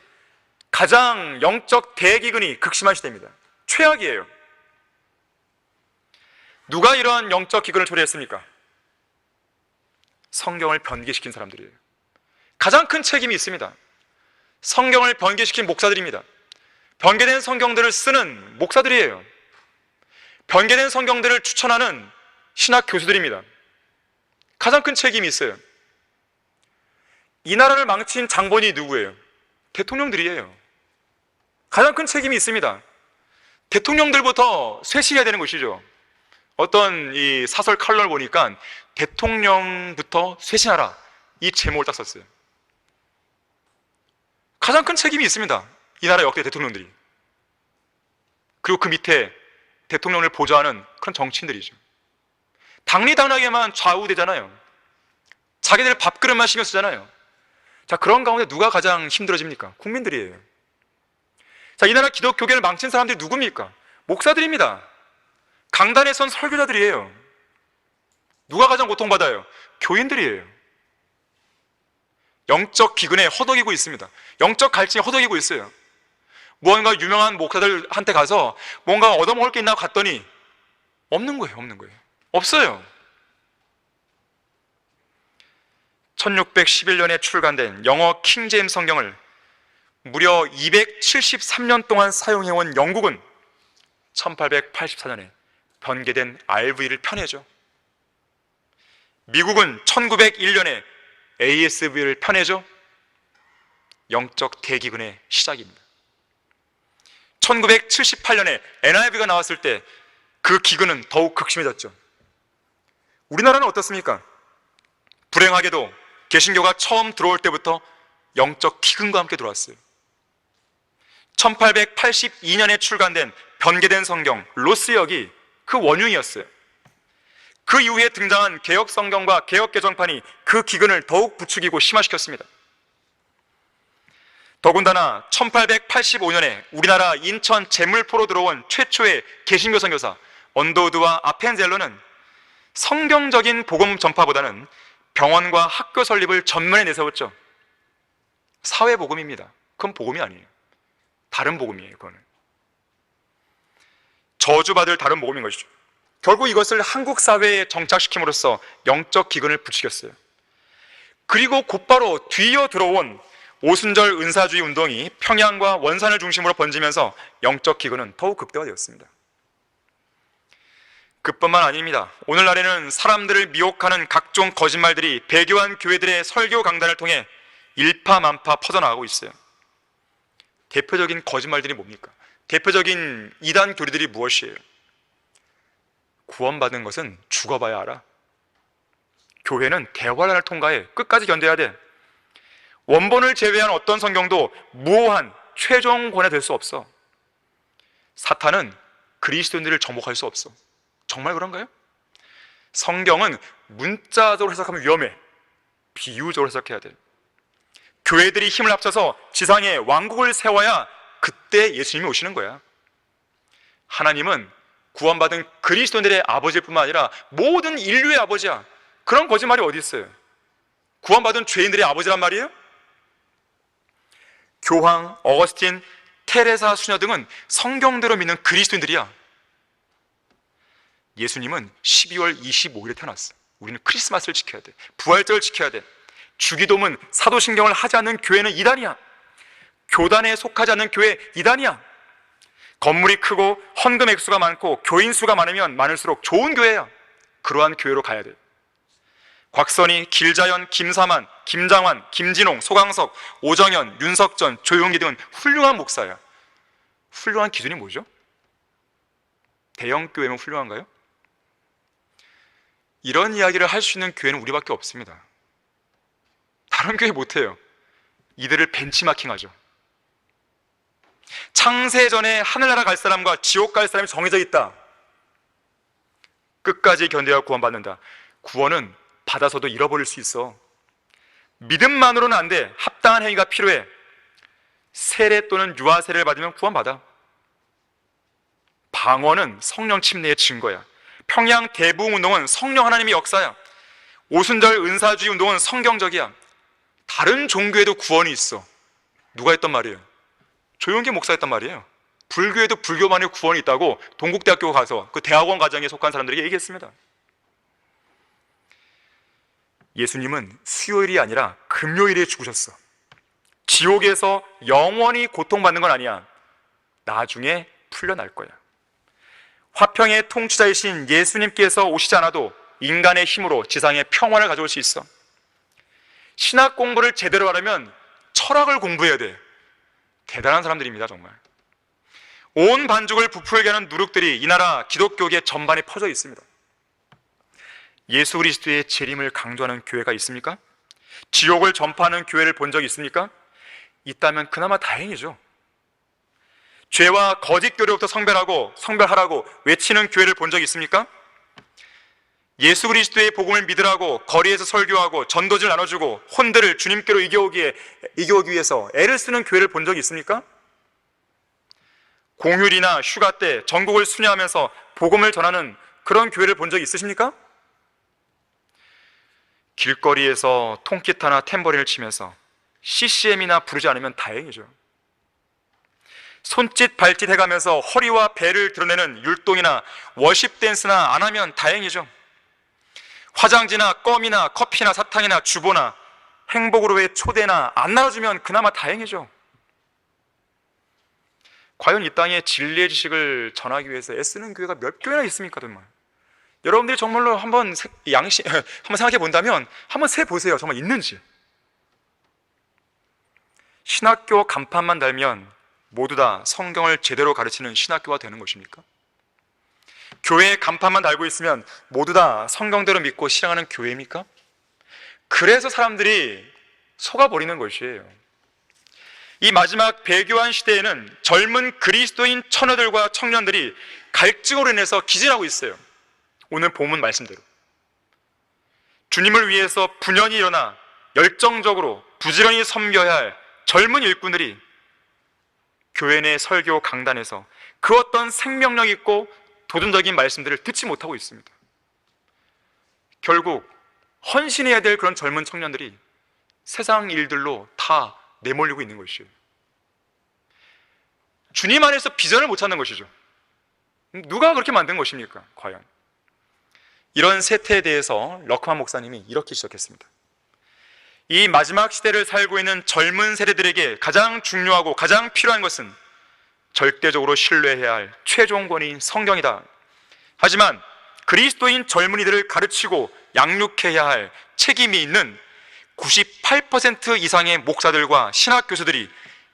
가장 영적 대기근이 극심한 시대입니다. 최악이에요. 누가 이러한 영적 기근을 초래했습니까? 성경을 변개시킨 사람들이에요. 가장 큰 책임이 있습니다. 성경을 변개시킨 목사들입니다. 변개된 성경들을 쓰는 목사들이에요. 변개된 성경들을 추천하는 신학 교수들입니다. 가장 큰 책임이 있어요. 이 나라를 망친 장본이 누구예요? 대통령들이에요. 가장 큰 책임이 있습니다. 대통령들부터 쇄신해야 되는 것이죠. 어떤 이 사설 칼럼을 보니까 대통령부터 쇄신하라, 이 제목을 딱 썼어요. 가장 큰 책임이 있습니다. 이 나라 역대 대통령들이. 그리고 그 밑에 대통령을 보좌하는 그런 정치인들이죠. 당리당락에만 좌우되잖아요. 자기들 밥그릇만 신경 쓰잖아요. 자, 그런 가운데 누가 가장 힘들어집니까? 국민들이에요. 자, 이 나라 기독교계를 망친 사람들이 누굽니까? 목사들입니다. 강단에 선 설교자들이에요. 누가 가장 고통받아요? 교인들이에요. 영적 기근에 허덕이고 있습니다. 영적 갈증에 허덕이고 있어요. 무언가 유명한 목사들한테 가서 뭔가 얻어먹을 게 있나 갔더니 없는 거예요. 없어요. 1611년에 출간된 영어 킹제임스 성경을 무려 273년 동안 사용해온 영국은 1884년에 변개된 RV를 펴내죠. 미국은 1901년에 ASV를 펴내죠. 영적 대기근의 시작입니다. 1978년에 NIV가 나왔을 때 그 기근은 더욱 극심해졌죠. 우리나라는 어떻습니까? 불행하게도 개신교가 처음 들어올 때부터 영적 기근과 함께 들어왔어요. 1882년에 출간된 변개된 성경 로스역이 그 원흉이었어요. 그 이후에 등장한 개혁 성경과 개혁 개정판이 그 기근을 더욱 부추기고 심화시켰습니다. 더군다나 1885년에 우리나라 인천 제물포로 들어온 최초의 개신교 선교사 언더우드와 아펜젤러는 성경적인 복음 전파보다는 병원과 학교 설립을 전면에 내세웠죠. 사회 복음입니다. 그건 복음이 아니에요. 다른 복음이에요. 그거는 저주받을 다른 복음인 것이죠. 결국 이것을 한국 사회에 정착시킴으로써 영적 기근을 부추겼어요. 그리고 곧바로 뒤이어 들어온 오순절 은사주의 운동이 평양과 원산을 중심으로 번지면서 영적 기근은 더욱 극대화되었습니다. 그뿐만 아닙니다. 오늘날에는 사람들을 미혹하는 각종 거짓말들이 배교한 교회들의 설교 강단을 통해 일파만파 퍼져나가고 있어요. 대표적인 거짓말들이 뭡니까? 대표적인 이단 교리들이 무엇이에요? 구원받은 것은 죽어봐야 알아. 교회는 대환란을 통과해. 끝까지 견뎌야 돼. 원본을 제외한 어떤 성경도 무오한 최종 권에 될 수 없어. 사탄은 그리스도인들을 정복할 수 없어. 정말 그런가요? 성경은 문자적으로 해석하면 위험해. 비유적으로 해석해야 돼. 교회들이 힘을 합쳐서 지상에 왕국을 세워야 그때 예수님이 오시는 거야. 하나님은 구원받은 그리스도인들의 아버지일 뿐만 아니라 모든 인류의 아버지야. 그런 거짓말이 어디 있어요? 구원받은 죄인들의 아버지란 말이에요? 교황, 어거스틴, 테레사 수녀 등은 성경대로 믿는 그리스도인들이야. 예수님은 12월 25일에 태어났어. 우리는 크리스마스를 지켜야 돼. 부활절을 지켜야 돼. 주기도문, 사도신경을 하지 않는 교회는 이단이야. 교단에 속하지 않는 교회 이단이야. 건물이 크고 헌금 액수가 많고 교인 수가 많으면 많을수록 좋은 교회야. 그러한 교회로 가야 돼. 곽선희, 길자연, 김사만, 김장환, 김진홍, 소강석, 오정현, 윤석전, 조용기 등은 훌륭한 목사야. 훌륭한 기준이 뭐죠? 대형 교회면 훌륭한가요? 이런 이야기를 할 수 있는 교회는 우리밖에 없습니다. 다른 교회 못해요. 이들을 벤치마킹하죠. 창세 전에 하늘나라 갈 사람과 지옥 갈 사람이 정해져 있다. 끝까지 견뎌야 구원받는다. 구원은 받아서도 잃어버릴 수 있어. 믿음만으로는 안 돼. 합당한 행위가 필요해. 세례 또는 유아 세례를 받으면 구원받아. 방언은 성령 침례의 증거야. 평양 대부흥 운동은 성령 하나님의 역사야. 오순절 은사주의 운동은 성경적이야. 다른 종교에도 구원이 있어. 누가 했단 말이에요? 조용기 목사 했단 말이에요. 불교에도 불교만의 구원이 있다고 동국대학교 가서 그 대학원 과정에 속한 사람들에게 얘기했습니다. 예수님은 수요일이 아니라 금요일에 죽으셨어. 지옥에서 영원히 고통받는 건 아니야. 나중에 풀려날 거야. 화평의 통치자이신 예수님께서 오시지 않아도 인간의 힘으로 지상에 평화를 가져올 수 있어. 신학 공부를 제대로 하려면 철학을 공부해야 돼. 대단한 사람들입니다, 정말. 온 반죽을 부풀게 하는 누룩들이 이 나라 기독교계 전반에 퍼져 있습니다. 예수 그리스도의 재림을 강조하는 교회가 있습니까? 지옥을 전파하는 교회를 본 적이 있습니까? 있다면 그나마 다행이죠. 죄와 거짓 교리부터 성별하라고 외치는 교회를 본 적이 있습니까? 예수 그리스도의 복음을 믿으라고 거리에서 설교하고 전도지를 나눠주고 혼들을 주님께로 이겨오기 위해서 애를 쓰는 교회를 본 적이 있습니까? 공휴일이나 휴가 때 전국을 순회하면서 복음을 전하는 그런 교회를 본 적이 있으십니까? 길거리에서 통기타나 탬버린을 치면서 CCM이나 부르지 않으면 다행이죠. 손짓 발짓 해가면서 허리와 배를 드러내는 율동이나 워십 댄스나 안 하면 다행이죠. 화장지나 껌이나 커피나 사탕이나 주보나 행복으로의 초대나 안 나눠주면 그나마 다행이죠. 과연 이 땅에 진리의 지식을 전하기 위해서 애쓰는 교회가 몇 교회나 있습니까, 정말? 여러분들이 정말로 한번 생각해 본다면 한번 세 보세요. 정말 있는지. 신학교 간판만 달면 모두 다 성경을 제대로 가르치는 신학교가 되는 것입니까? 교회의 간판만 달고 있으면 모두 다 성경대로 믿고 실행하는 교회입니까? 그래서 사람들이 속아버리는 것이에요. 이 마지막 배교한 시대에는 젊은 그리스도인 처녀들과 청년들이 갈증으로 인해서 기진하고 있어요. 오늘 본문 말씀대로 주님을 위해서 분연히 일어나 열정적으로 부지런히 섬겨야 할 젊은 일꾼들이 교회 내 설교 강단에서 그 어떤 생명력 있고 도전적인 말씀들을 듣지 못하고 있습니다. 결국 헌신해야 될 그런 젊은 청년들이 세상 일들로 다 내몰리고 있는 것이에요. 주님 안에서 비전을 못 찾는 것이죠. 누가 그렇게 만든 것입니까, 과연? 이런 세태에 대해서 럭크만 목사님이 이렇게 지적했습니다. 이 마지막 시대를 살고 있는 젊은 세대들에게 가장 중요하고 가장 필요한 것은 절대적으로 신뢰해야 할 최종 권위인 성경이다. 하지만 그리스도인 젊은이들을 가르치고 양육해야 할 책임이 있는 98% 이상의 목사들과 신학 교수들이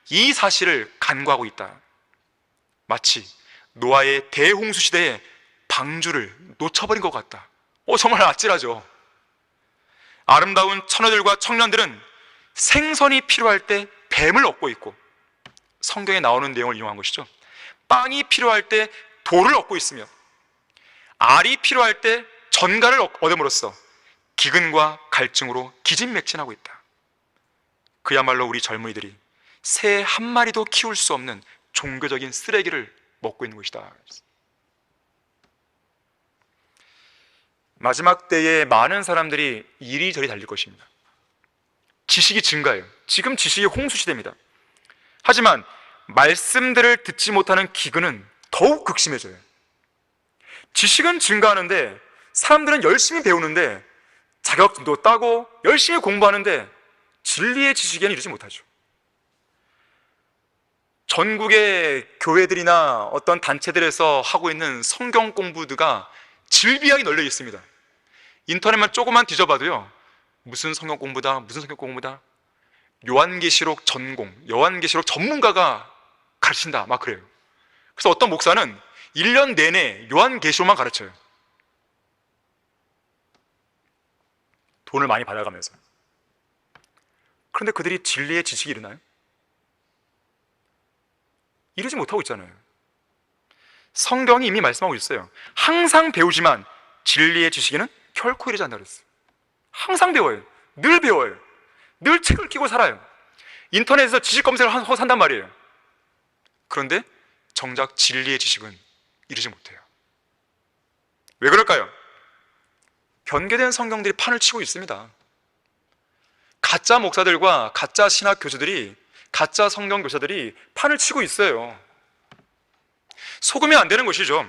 이 사실을 간과하고 있다. 마치 노아의 대홍수 시대에 방주를 놓쳐버린 것 같다. 정말 아찔하죠. 아름다운 처녀들과 청년들은 생선이 필요할 때 뱀을 얻고 있고, 성경에 나오는 내용을 이용한 것이죠. 빵이 필요할 때 돌을 얻고 있으며, 알이 필요할 때 전갈을 얻음으로써 기근과 갈증으로 기진맥진하고 있다. 그야말로 우리 젊은이들이 새 한 마리도 키울 수 없는 종교적인 쓰레기를 먹고 있는 것이다. 마지막 때에 많은 사람들이 이리저리 달릴 것입니다. 지식이 증가해요. 지금 지식이 홍수시대입니다. 하지만 말씀들을 듣지 못하는 기근은 더욱 극심해져요. 지식은 증가하는데 사람들은 열심히 배우는데 자격증도 따고 열심히 공부하는데 진리의 지식에는 이르지 못하죠. 전국의 교회들이나 어떤 단체들에서 하고 있는 성경 공부가 질비하게 널려 있습니다. 인터넷만 조금만 뒤져봐도요, 무슨 성경 공부다, 무슨 성경 공부다, 요한계시록 전공, 요한계시록 전문가가 가르친다, 막 그래요. 그래서 어떤 목사는 1년 내내 요한계시록만 가르쳐요. 돈을 많이 받아가면서. 그런데 그들이 진리의 지식이 이르나요? 이르지 못하고 있잖아요. 성경이 이미 말씀하고 있어요. 항상 배우지만 진리의 지식에는 결코 이르지 않는다 그랬어요. 항상 배워요. 늘 배워요. 늘 책을 끼고 살아요. 인터넷에서 지식 검색을 하고 산단 말이에요. 그런데 정작 진리의 지식은 이르지 못해요. 왜 그럴까요? 변개된 성경들이 판을 치고 있습니다. 가짜 목사들과 가짜 신학 교수들이, 가짜 성경 교사들이 판을 치고 있어요. 속으면 안 되는 것이죠.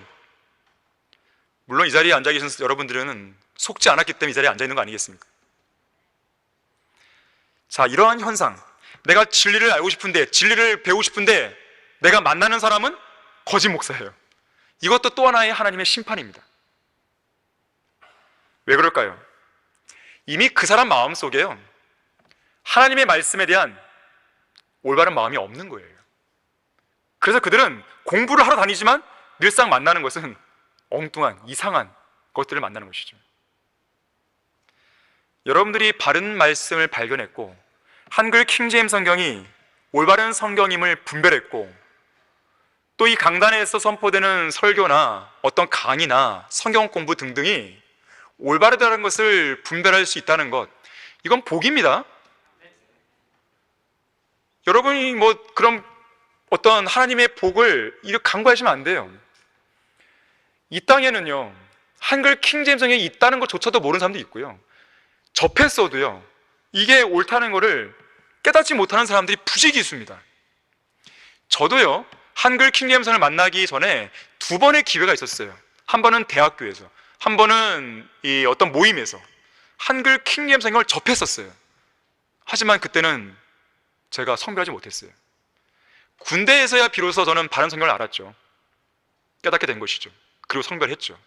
물론 이 자리에 앉아 계신 여러분들은 속지 않았기 때문에 이 자리에 앉아 있는 거 아니겠습니까? 자, 이러한 현상, 내가 진리를 알고 싶은데, 진리를 배우고 싶은데 내가 만나는 사람은 거짓 목사예요. 이것도 또 하나의 하나님의 심판입니다. 왜 그럴까요? 이미 그 사람 마음속에요, 하나님의 말씀에 대한 올바른 마음이 없는 거예요. 그래서 그들은 공부를 하러 다니지만 늘상 만나는 것은 엉뚱한 이상한 것들을 만나는 것이죠. 여러분들이 바른 말씀을 발견했고 한글 킹제임스 성경이 올바른 성경임을 분별했고 또 이 강단에서 선포되는 설교나 어떤 강의나 성경 공부 등등이 올바르다는 것을 분별할 수 있다는 것, 이건 복입니다. 여러분이 그럼 어떤 하나님의 복을 이렇게 간과하시면 안 돼요. 이 땅에는요, 한글 킹제임스 성경이 있다는 것조차도 모르는 사람도 있고요, 접했어도요, 이게 옳다는 것을 깨닫지 못하는 사람들이 부지기수입니다. 저도요, 한글 킹제임스 성경을 만나기 전에 두 번의 기회가 있었어요. 한 번은 대학교에서, 한 번은 이 어떤 모임에서 한글 킹제임스 성경을 접했었어요. 하지만 그때는 제가 성별하지 못했어요. 군대에서야 비로소 저는 바른 성경을 알았죠. 깨닫게 된 것이죠. 그리고 성별했죠.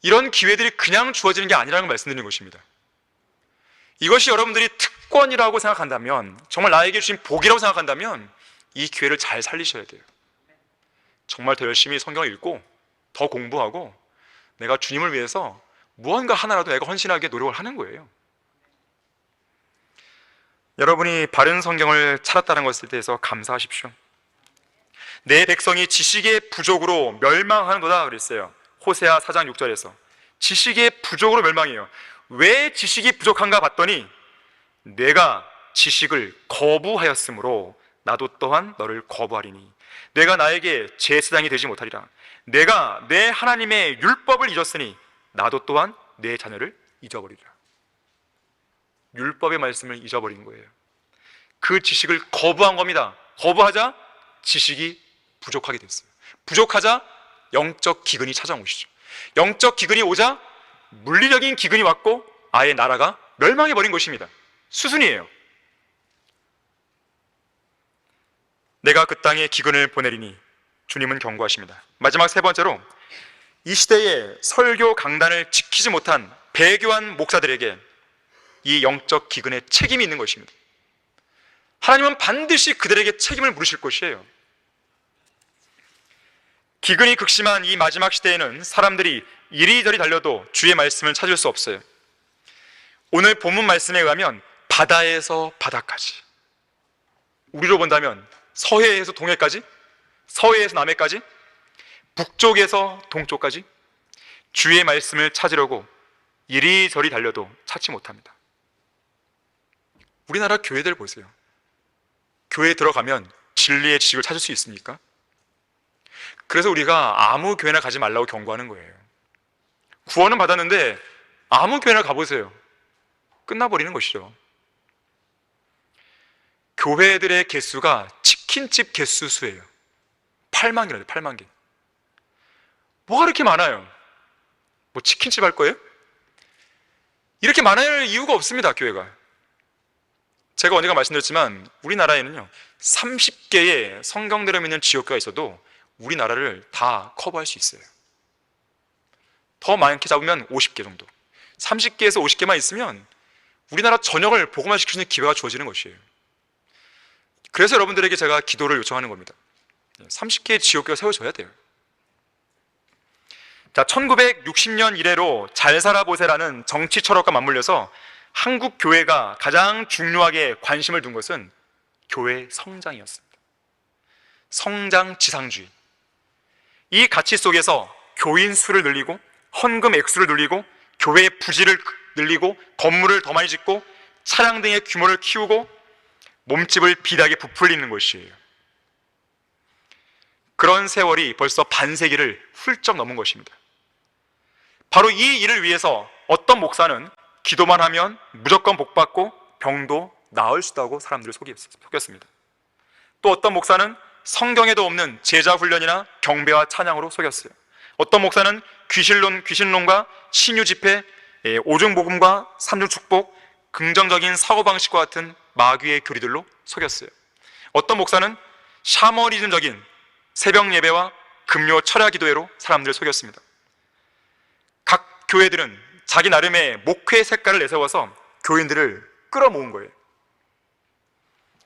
이런 기회들이 그냥 주어지는 게 아니라는 걸 말씀드리는 것입니다. 이것이 여러분들이 특권이라고 생각한다면, 정말 나에게 주신 복이라고 생각한다면 이 기회를 잘 살리셔야 돼요. 정말 더 열심히 성경을 읽고 더 공부하고 내가 주님을 위해서 무언가 하나라도 내가 헌신하게 노력을 하는 거예요. 여러분이 바른 성경을 찾았다는 것에 대해서 감사하십시오. 내 백성이 지식의 부족으로 멸망하는도다 그랬어요. 호세아 4장 6절에서 지식의 부족으로 멸망해요. 왜 지식이 부족한가 봤더니 내가 지식을 거부하였으므로 나도 또한 너를 거부하리니 내가 나에게 제사장이 되지 못하리라. 내가 내 하나님의 율법을 잊었으니 나도 또한 내 자녀를 잊어버리리라. 율법의 말씀을 잊어버린 거예요. 그 지식을 거부한 겁니다. 거부하자 지식이 부족하게 됐어요. 부족하자 영적 기근이 찾아온 것이죠. 영적 기근이 오자 물리적인 기근이 왔고 아예 나라가 멸망해버린 것입니다. 수순이에요. 내가 그 땅에 기근을 보내리니 주님은 경고하십니다. 마지막 세 번째로, 이 시대에 설교 강단을 지키지 못한 배교한 목사들에게 이 영적 기근에 책임이 있는 것입니다. 하나님은 반드시 그들에게 책임을 물으실 것이에요. 기근이 극심한 이 마지막 시대에는 사람들이 이리저리 달려도 주의 말씀을 찾을 수 없어요. 오늘 본문 말씀에 의하면 바다에서 바다까지, 우리로 본다면 서해에서 동해까지, 서해에서 남해까지, 북쪽에서 동쪽까지 주의 말씀을 찾으려고 이리저리 달려도 찾지 못합니다. 우리나라 교회들 보세요. 교회에 들어가면 진리의 지식을 찾을 수 있습니까? 그래서 우리가 아무 교회나 가지 말라고 경고하는 거예요. 구원은 받았는데 아무 교회나 가보세요. 끝나버리는 것이죠. 교회들의 개수가 치킨집 개수 수예요. 8만 개라요. 8만 개. 뭐가 그렇게 많아요? 뭐 치킨집 할 거예요? 이렇게 많을 이유가 없습니다. 교회가. 제가 언젠가 말씀드렸지만 우리나라에는요 30개의 성경대로 믿는 지역교회가 있어도 우리나라를 다 커버할 수 있어요. 더 많게 잡으면 50개 정도, 30개에서 50개만 있으면 우리나라 전역을 복음화 시킬 수 있는 기회가 주어지는 것이에요. 그래서 여러분들에게 제가 기도를 요청하는 겁니다. 30개의 지역교회가 세워져야 돼요. 자, 1960년 이래로 잘 살아보세라는 정치 철학과 맞물려서 한국 교회가 가장 중요하게 관심을 둔 것은 교회 성장이었습니다. 성장 지상주의. 이 가치 속에서 교인 수를 늘리고 헌금 액수를 늘리고 교회의 부지를 늘리고 건물을 더 많이 짓고 차량 등의 규모를 키우고 몸집을 비대하게 부풀리는 것이에요. 그런 세월이 벌써 반세기를 훌쩍 넘은 것입니다. 바로 이 일을 위해서 어떤 목사는 기도만 하면 무조건 복받고 병도 나을 수 있다고 사람들을 속였습니다. 또 어떤 목사는 성경에도 없는 제자 훈련이나 경배와 찬양으로 속였어요. 어떤 목사는 귀신론과 신유 집회, 오중복음과 삼중축복, 긍정적인 사고방식과 같은 마귀의 교리들로 속였어요. 어떤 목사는 샤머니즘적인 새벽 예배와 금요 철야 기도회로 사람들을 속였습니다. 각 교회들은 자기 나름의 목회 색깔을 내세워서 교인들을 끌어모은 거예요.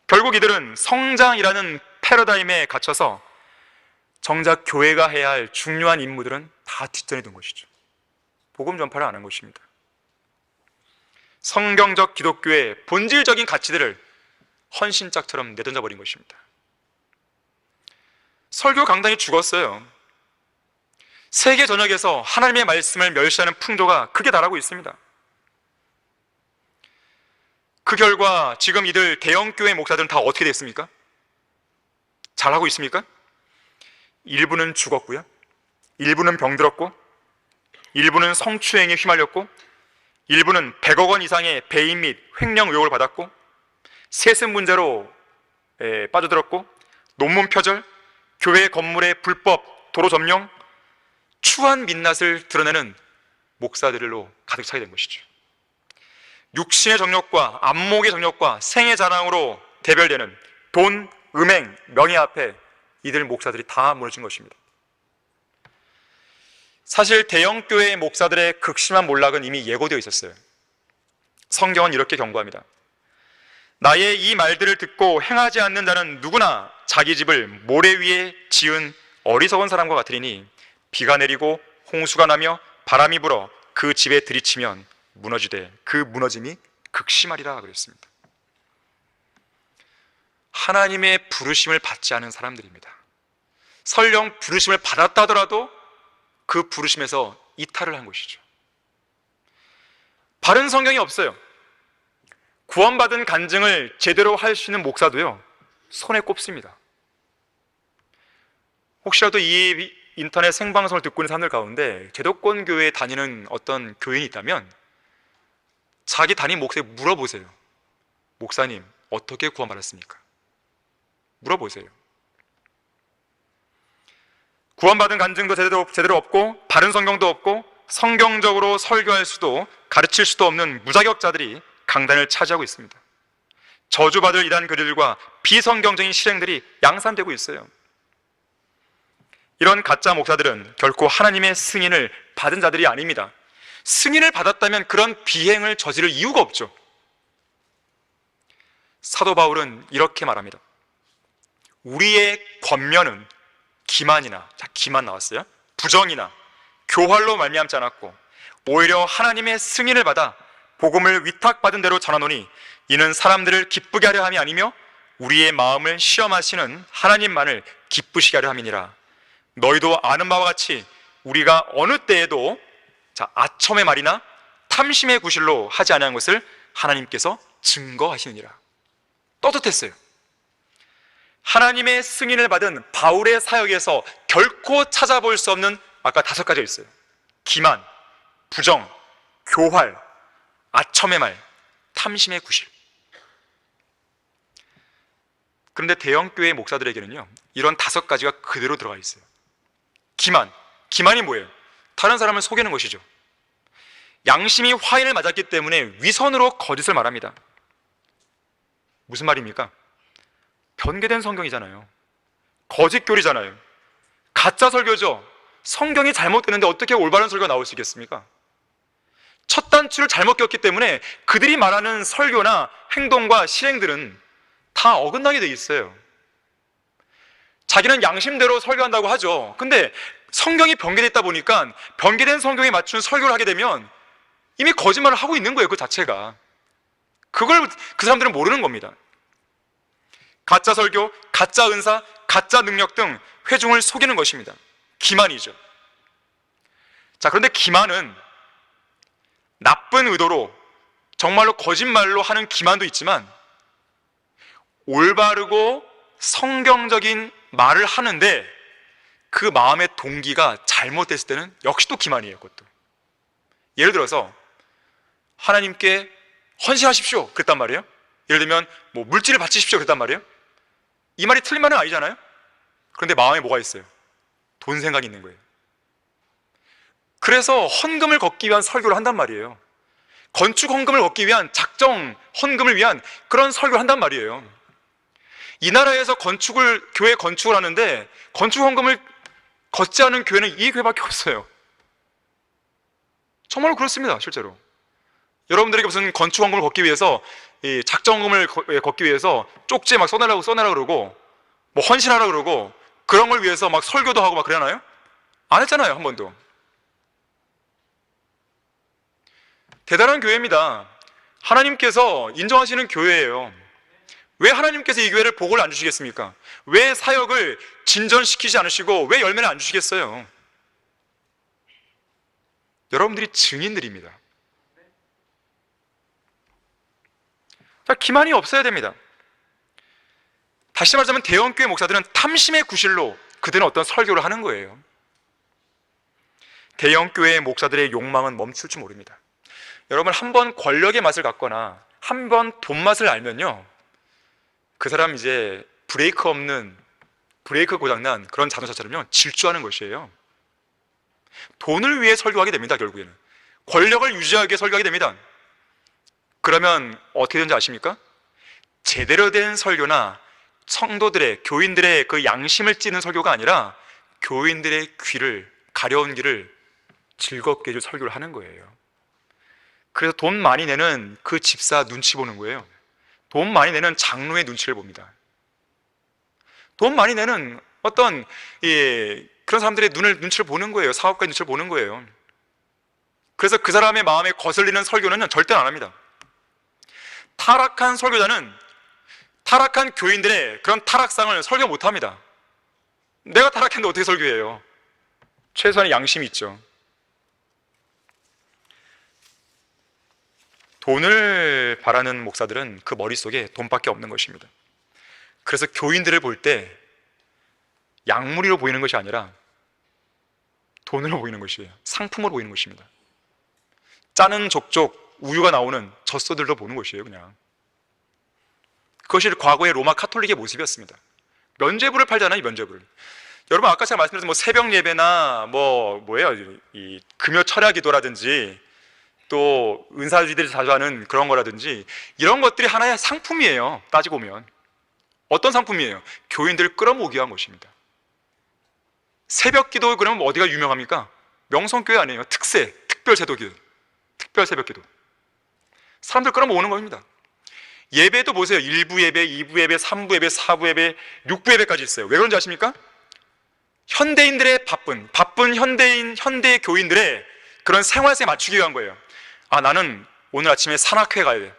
결국 이들은 성장이라는 패러다임에 갇혀서 정작 교회가 해야 할 중요한 임무들은 다 뒷전에 둔 것이죠. 복음 전파를 안 한 것입니다. 성경적 기독교의 본질적인 가치들을 헌신짝처럼 내던져 버린 것입니다. 설교 강단이 죽었어요. 세계 전역에서 하나님의 말씀을 멸시하는 풍조가 크게 달하고 있습니다. 그 결과 지금 이들 대형교회 목사들은 다 어떻게 됐습니까? 잘하고 있습니까? 일부는 죽었고요, 일부는 병들었고, 일부는 성추행에 휘말렸고, 일부는 100억 원 이상의 배임 및 횡령 의혹을 받았고, 세습 문제로 빠져들었고, 논문 표절, 교회 건물의 불법 도로 점령, 추한 민낯을 드러내는 목사들로 가득 차게 된 것이죠. 육신의 정욕과 안목의 정욕과 생의 자랑으로 대별되는 돈, 음행, 명예 앞에 이들 목사들이 다 무너진 것입니다. 사실 대형교회 목사들의 극심한 몰락은 이미 예고되어 있었어요. 성경은 이렇게 경고합니다. 나의 이 말들을 듣고 행하지 않는 자는 누구나 자기 집을 모래 위에 지은 어리석은 사람과 같으리니 비가 내리고 홍수가 나며 바람이 불어 그 집에 들이치면 무너지되 그 무너짐이 극심하리라 그랬습니다. 하나님의 부르심을 받지 않은 사람들입니다. 설령 부르심을 받았다 하더라도 그 부르심에서 이탈을 한 것이죠. 바른 성경이 없어요. 구원받은 간증을 제대로 할 수 있는 목사도요, 손에 꼽습니다. 혹시라도 이 인터넷 생방송을 듣고 있는 사람들 가운데 제도권 교회에 다니는 어떤 교인이 있다면 자기 담임 목사에게 물어보세요. 목사님, 어떻게 구원받았습니까? 물어보세요. 구원받은 간증도 제대로 없고 바른 성경도 없고 성경적으로 설교할 수도 가르칠 수도 없는 무자격자들이 강단을 차지하고 있습니다. 저주받을 이단 교리들과 비성경적인 실행들이 양산되고 있어요. 이런 가짜 목사들은 결코 하나님의 승인을 받은 자들이 아닙니다. 승인을 받았다면 그런 비행을 저지를 이유가 없죠. 사도 바울은 이렇게 말합니다. 우리의 권면은 기만이나, 기만 나왔어요, 부정이나 교활로 말미암지 않았고 오히려 하나님의 승인을 받아 복음을 위탁받은 대로 전하노니 이는 사람들을 기쁘게 하려 함이 아니며 우리의 마음을 시험하시는 하나님만을 기쁘시게 하려 함이니라. 너희도 아는 바와 같이 우리가 어느 때에도 아첨의 말이나 탐심의 구실로 하지 아니한 것을 하나님께서 증거하시느니라. 떳떳했어요. 하나님의 승인을 받은 바울의 사역에서 결코 찾아볼 수 없는 아까 5가지가 있어요. 기만, 부정, 교활, 아첨의 말, 탐심의 구실. 그런데 대형교회 목사들에게는요, 이런 5가지가 그대로 들어가 있어요. 기만이 뭐예요? 다른 사람을 속이는 것이죠. 양심이 화인을 맞았기 때문에 위선으로 거짓을 말합니다. 무슨 말입니까? 변개된 성경이잖아요. 거짓 교리잖아요. 가짜 설교죠. 성경이 잘못되는데 어떻게 올바른 설교가 나올 수 있겠습니까? 첫 단추를 잘못 꼈기 때문에 그들이 말하는 설교나 행동과 실행들은 다 어긋나게 돼 있어요. 자기는 양심대로 설교한다고 하죠. 근데 성경이 변개됐다 보니까 변개된 성경에 맞춘 설교를 하게 되면 이미 거짓말을 하고 있는 거예요. 그 자체가. 그걸 그 사람들은 모르는 겁니다. 가짜 설교, 가짜 은사, 가짜 능력 등 회중을 속이는 것입니다. 기만이죠. 자, 그런데 기만은 나쁜 의도로 정말로 거짓말로 하는 기만도 있지만 올바르고 성경적인 말을 하는데 그 마음의 동기가 잘못됐을 때는 역시 또 기만이에요. 그것도. 예를 들어서 하나님께 헌신하십시오 그랬단 말이에요. 예를 들면 뭐 물질을 바치십시오 그랬단 말이에요. 이 말이 틀린 말은 아니잖아요. 그런데 마음에 뭐가 있어요? 돈 생각이 있는 거예요. 그래서 헌금을 걷기 위한 설교를 한단 말이에요. 건축 헌금을 걷기 위한 작정 헌금을 위한 그런 설교를 한단 말이에요. 이 나라에서 교회 건축을 하는데 건축 헌금을 걷지 않은 교회는 이 교회밖에 없어요. 정말로 그렇습니다. 실제로 여러분들에게 무슨 건축 헌금을 걷기 위해서, 이 작정 헌금을 걷기 위해서 쪽지에 막 써내라고 그러고, 뭐 헌신하라 그러고, 그런 걸 위해서 막 설교도 하고 막 그러나요? 안 했잖아요, 한 번도. 대단한 교회입니다. 하나님께서 인정하시는 교회예요. 왜 하나님께서 이 교회를 복을 안 주시겠습니까? 왜 사역을 진전시키지 않으시고 왜 열매를 안 주시겠어요? 여러분들이 증인들입니다. 자, 기만이 없어야 됩니다. 다시 말하자면 대형교회 목사들은 탐심의 구실로 그들은 어떤 설교를 하는 거예요. 대형교회 목사들의 욕망은 멈출 줄 모릅니다. 여러분, 한 번 권력의 맛을 갖거나 한 번 돈 맛을 알면요, 그 사람 이제 브레이크 고장난 그런 자동차처럼요 질주하는 것이에요. 돈을 위해 설교하게 됩니다. 결국에는 권력을 유지하기 위해 설교하게 됩니다. 그러면 어떻게 되는지 아십니까? 제대로 된 설교나 성도들의, 교인들의 그 양심을 찌는 설교가 아니라 교인들의 가려운 귀를 즐겁게 해줄 설교를 하는 거예요. 그래서 돈 많이 내는 그 집사 눈치 보는 거예요. 돈 많이 내는 장로의 눈치를 봅니다. 돈 많이 내는 어떤 그런 사람들의 눈치를 보는 거예요. 사업가의 눈치를 보는 거예요. 그래서 그 사람의 마음에 거슬리는 설교는 절대 안 합니다. 타락한 설교자는 타락한 교인들의 그런 타락상을 설교 못 합니다. 내가 타락했는데 어떻게 설교해요? 최소한의 양심이 있죠. 돈을 바라는 목사들은 그 머릿속에 돈밖에 없는 것입니다. 그래서 교인들을 볼 때 양무리로 보이는 것이 아니라 돈으로 보이는 것이에요. 상품으로 보이는 것입니다. 짜는 족족 우유가 나오는 젖소들로 보는 것이에요. 그냥 그것이 과거의 로마 카톨릭의 모습이었습니다. 면죄부를 팔잖아요. 면죄부를. 여러분, 아까 제가 말씀드린 뭐 새벽 예배나 이 금요 철야 기도라든지 또 은사주의들이 자주 하는 그런 거라든지 이런 것들이 하나의 상품이에요. 따지고 보면 어떤 상품이에요? 교인들을 끌어모으기 위한 것입니다. 새벽 기도, 그러면 어디가 유명합니까? 명성교회 아니에요. 특별 제도기도, 특별 새벽 기도. 사람들 끌어모으는 겁니다. 예배도 보세요. 1부 예배, 2부 예배, 3부 예배, 4부 예배, 6부 예배까지 있어요. 왜 그런지 아십니까? 현대인들의 바쁜 현대 교인들의 그런 생활에 맞추기 위한 거예요. 아, 나는 오늘 아침에 산악회 가야 돼.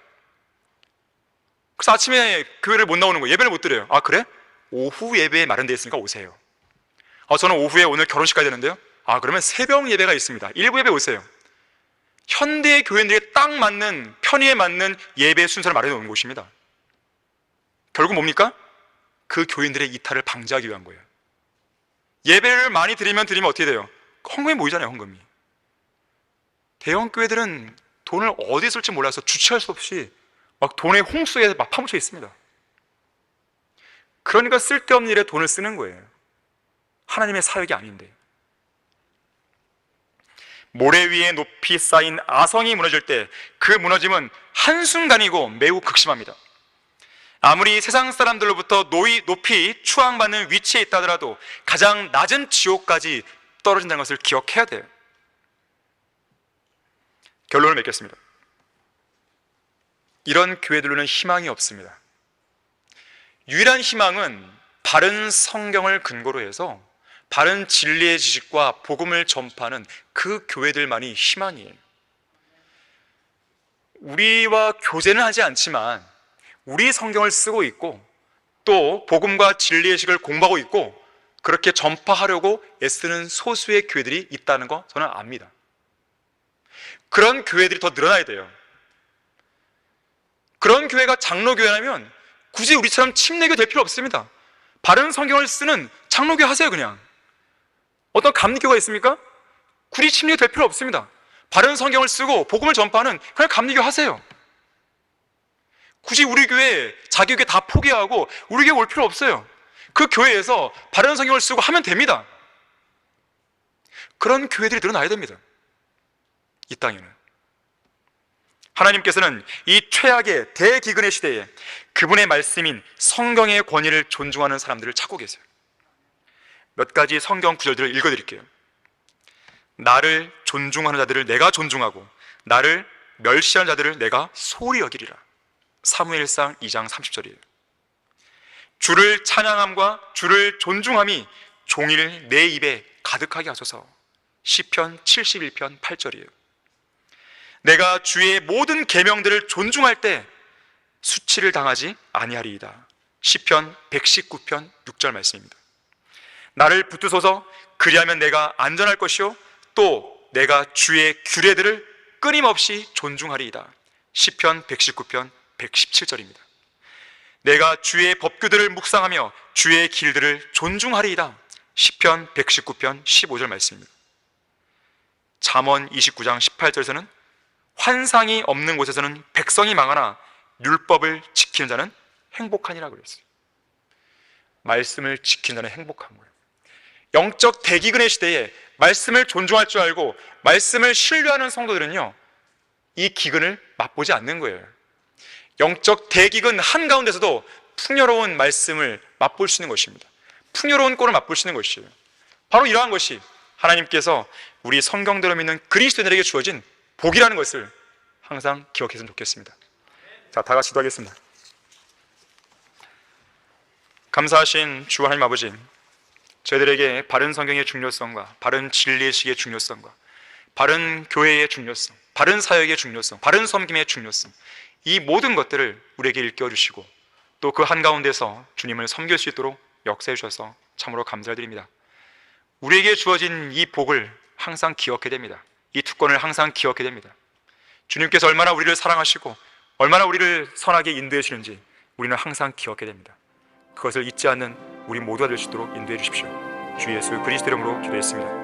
그래서 아침에 교회를 못 나오는 거예요. 예배를 못 드려요. 아, 그래? 오후 예배에 마련되어 있으니까 오세요. 저는 오후에 오늘 결혼식 가야 되는데요. 아, 그러면 새벽 예배가 있습니다. 1부 예배 오세요. 현대 교인들이 딱 맞는, 편의에 맞는 예배 순서를 마련해 놓은 곳입니다. 결국 뭡니까? 그 교인들의 이탈을 방지하기 위한 거예요. 예배를 많이 드리면 어떻게 돼요? 헌금이 모이잖아요. 헌금이. 대형 교회들은 돈을 어디에 쓸지 몰라서 주체할 수 없이 막 돈의 홍수에 막 파묻혀 있습니다. 그러니까 쓸데없는 일에 돈을 쓰는 거예요. 하나님의 사역이 아닌데. 모래 위에 높이 쌓인 아성이 무너질 때 그 무너짐은 한순간이고 매우 극심합니다. 아무리 세상 사람들로부터 높이 추앙받는 위치에 있다 하더라도 가장 낮은 지옥까지 떨어진다는 것을 기억해야 돼요. 결론을 맺겠습니다. 이런 교회들로는 희망이 없습니다. 유일한 희망은 바른 성경을 근거로 해서 바른 진리의 지식과 복음을 전파하는 그 교회들만이 희망이에요. 우리와 교제는 하지 않지만 우리 성경을 쓰고 있고 또 복음과 진리의 지식을 공부하고 있고 그렇게 전파하려고 애쓰는 소수의 교회들이 있다는 거 저는 압니다. 그런 교회들이 더 늘어나야 돼요. 그런 교회가 장로교회라면 굳이 우리처럼 침례교 될 필요 없습니다. 바른 성경을 쓰는 장로교 하세요. 그냥 어떤 감리교가 있습니까? 굳이 침례교 될 필요 없습니다. 바른 성경을 쓰고 복음을 전파하는 그냥 감리교 하세요. 굳이 우리 교회, 자기 교회 다 포기하고 우리 교회 올 필요 없어요. 그 교회에서 바른 성경을 쓰고 하면 됩니다. 그런 교회들이 늘어나야 됩니다. 이 땅에는. 하나님께서는 이 최악의 대기근의 시대에 그분의 말씀인 성경의 권위를 존중하는 사람들을 찾고 계세요. 몇 가지 성경 구절들을 읽어드릴게요. 나를 존중하는 자들을 내가 존중하고 나를 멸시하는 자들을 내가 소홀히 여기리라. 사무엘상 2장 30절이에요. 주를 찬양함과 주를 존중함이 종일 내 입에 가득하게 하소서. 시편 71편 8절이에요. 내가 주의 모든 계명들을 존중할 때 수치를 당하지 아니하리이다. 시편 119편 6절 말씀입니다. 나를 붙드소서. 그리하면 내가 안전할 것이요 또 내가 주의 규례들을 끊임없이 존중하리이다. 시편 119편 117절입니다. 내가 주의 법규들을 묵상하며 주의 길들을 존중하리이다. 시편 119편 15절 말씀입니다. 잠언 29장 18절에서는 환상이 없는 곳에서는 백성이 망하나 율법을 지키는 자는 행복하니라 그랬어요. 말씀을 지키는 자는 행복한 거예요. 영적 대기근의 시대에 말씀을 존중할 줄 알고 말씀을 신뢰하는 성도들은요, 이 기근을 맛보지 않는 거예요. 영적 대기근 한가운데서도 풍요로운 말씀을 맛볼 수 있는 것입니다. 풍요로운 꼴을 맛볼 수 있는 것이에요. 바로 이러한 것이 하나님께서 우리 성경대로 믿는 그리스도인들에게 주어진 복이라는 것을 항상 기억했으면 좋겠습니다. 자, 다 같이 기도하겠습니다. 감사하신 주 하나님 아버지, 저희들에게 바른 성경의 중요성과 바른 진리의식의 중요성과 바른 교회의 중요성, 바른 사역의 중요성, 바른 섬김의 중요성, 이 모든 것들을 우리에게 일깨워주시고 또 그 한가운데서 주님을 섬길 수 있도록 역사해 주셔서 참으로 감사드립니다. 우리에게 주어진 이 복을 항상 기억해야 됩니다. 이 특권을 항상 기억해야 됩니다. 주님께서 얼마나 우리를 사랑하시고 얼마나 우리를 선하게 인도해 주시는지 우리는 항상 기억해야 됩니다. 그것을 잊지 않는 우리 모두가 될 수 있도록 인도해 주십시오. 주 예수 그리스도 이름으로 기도했습니다.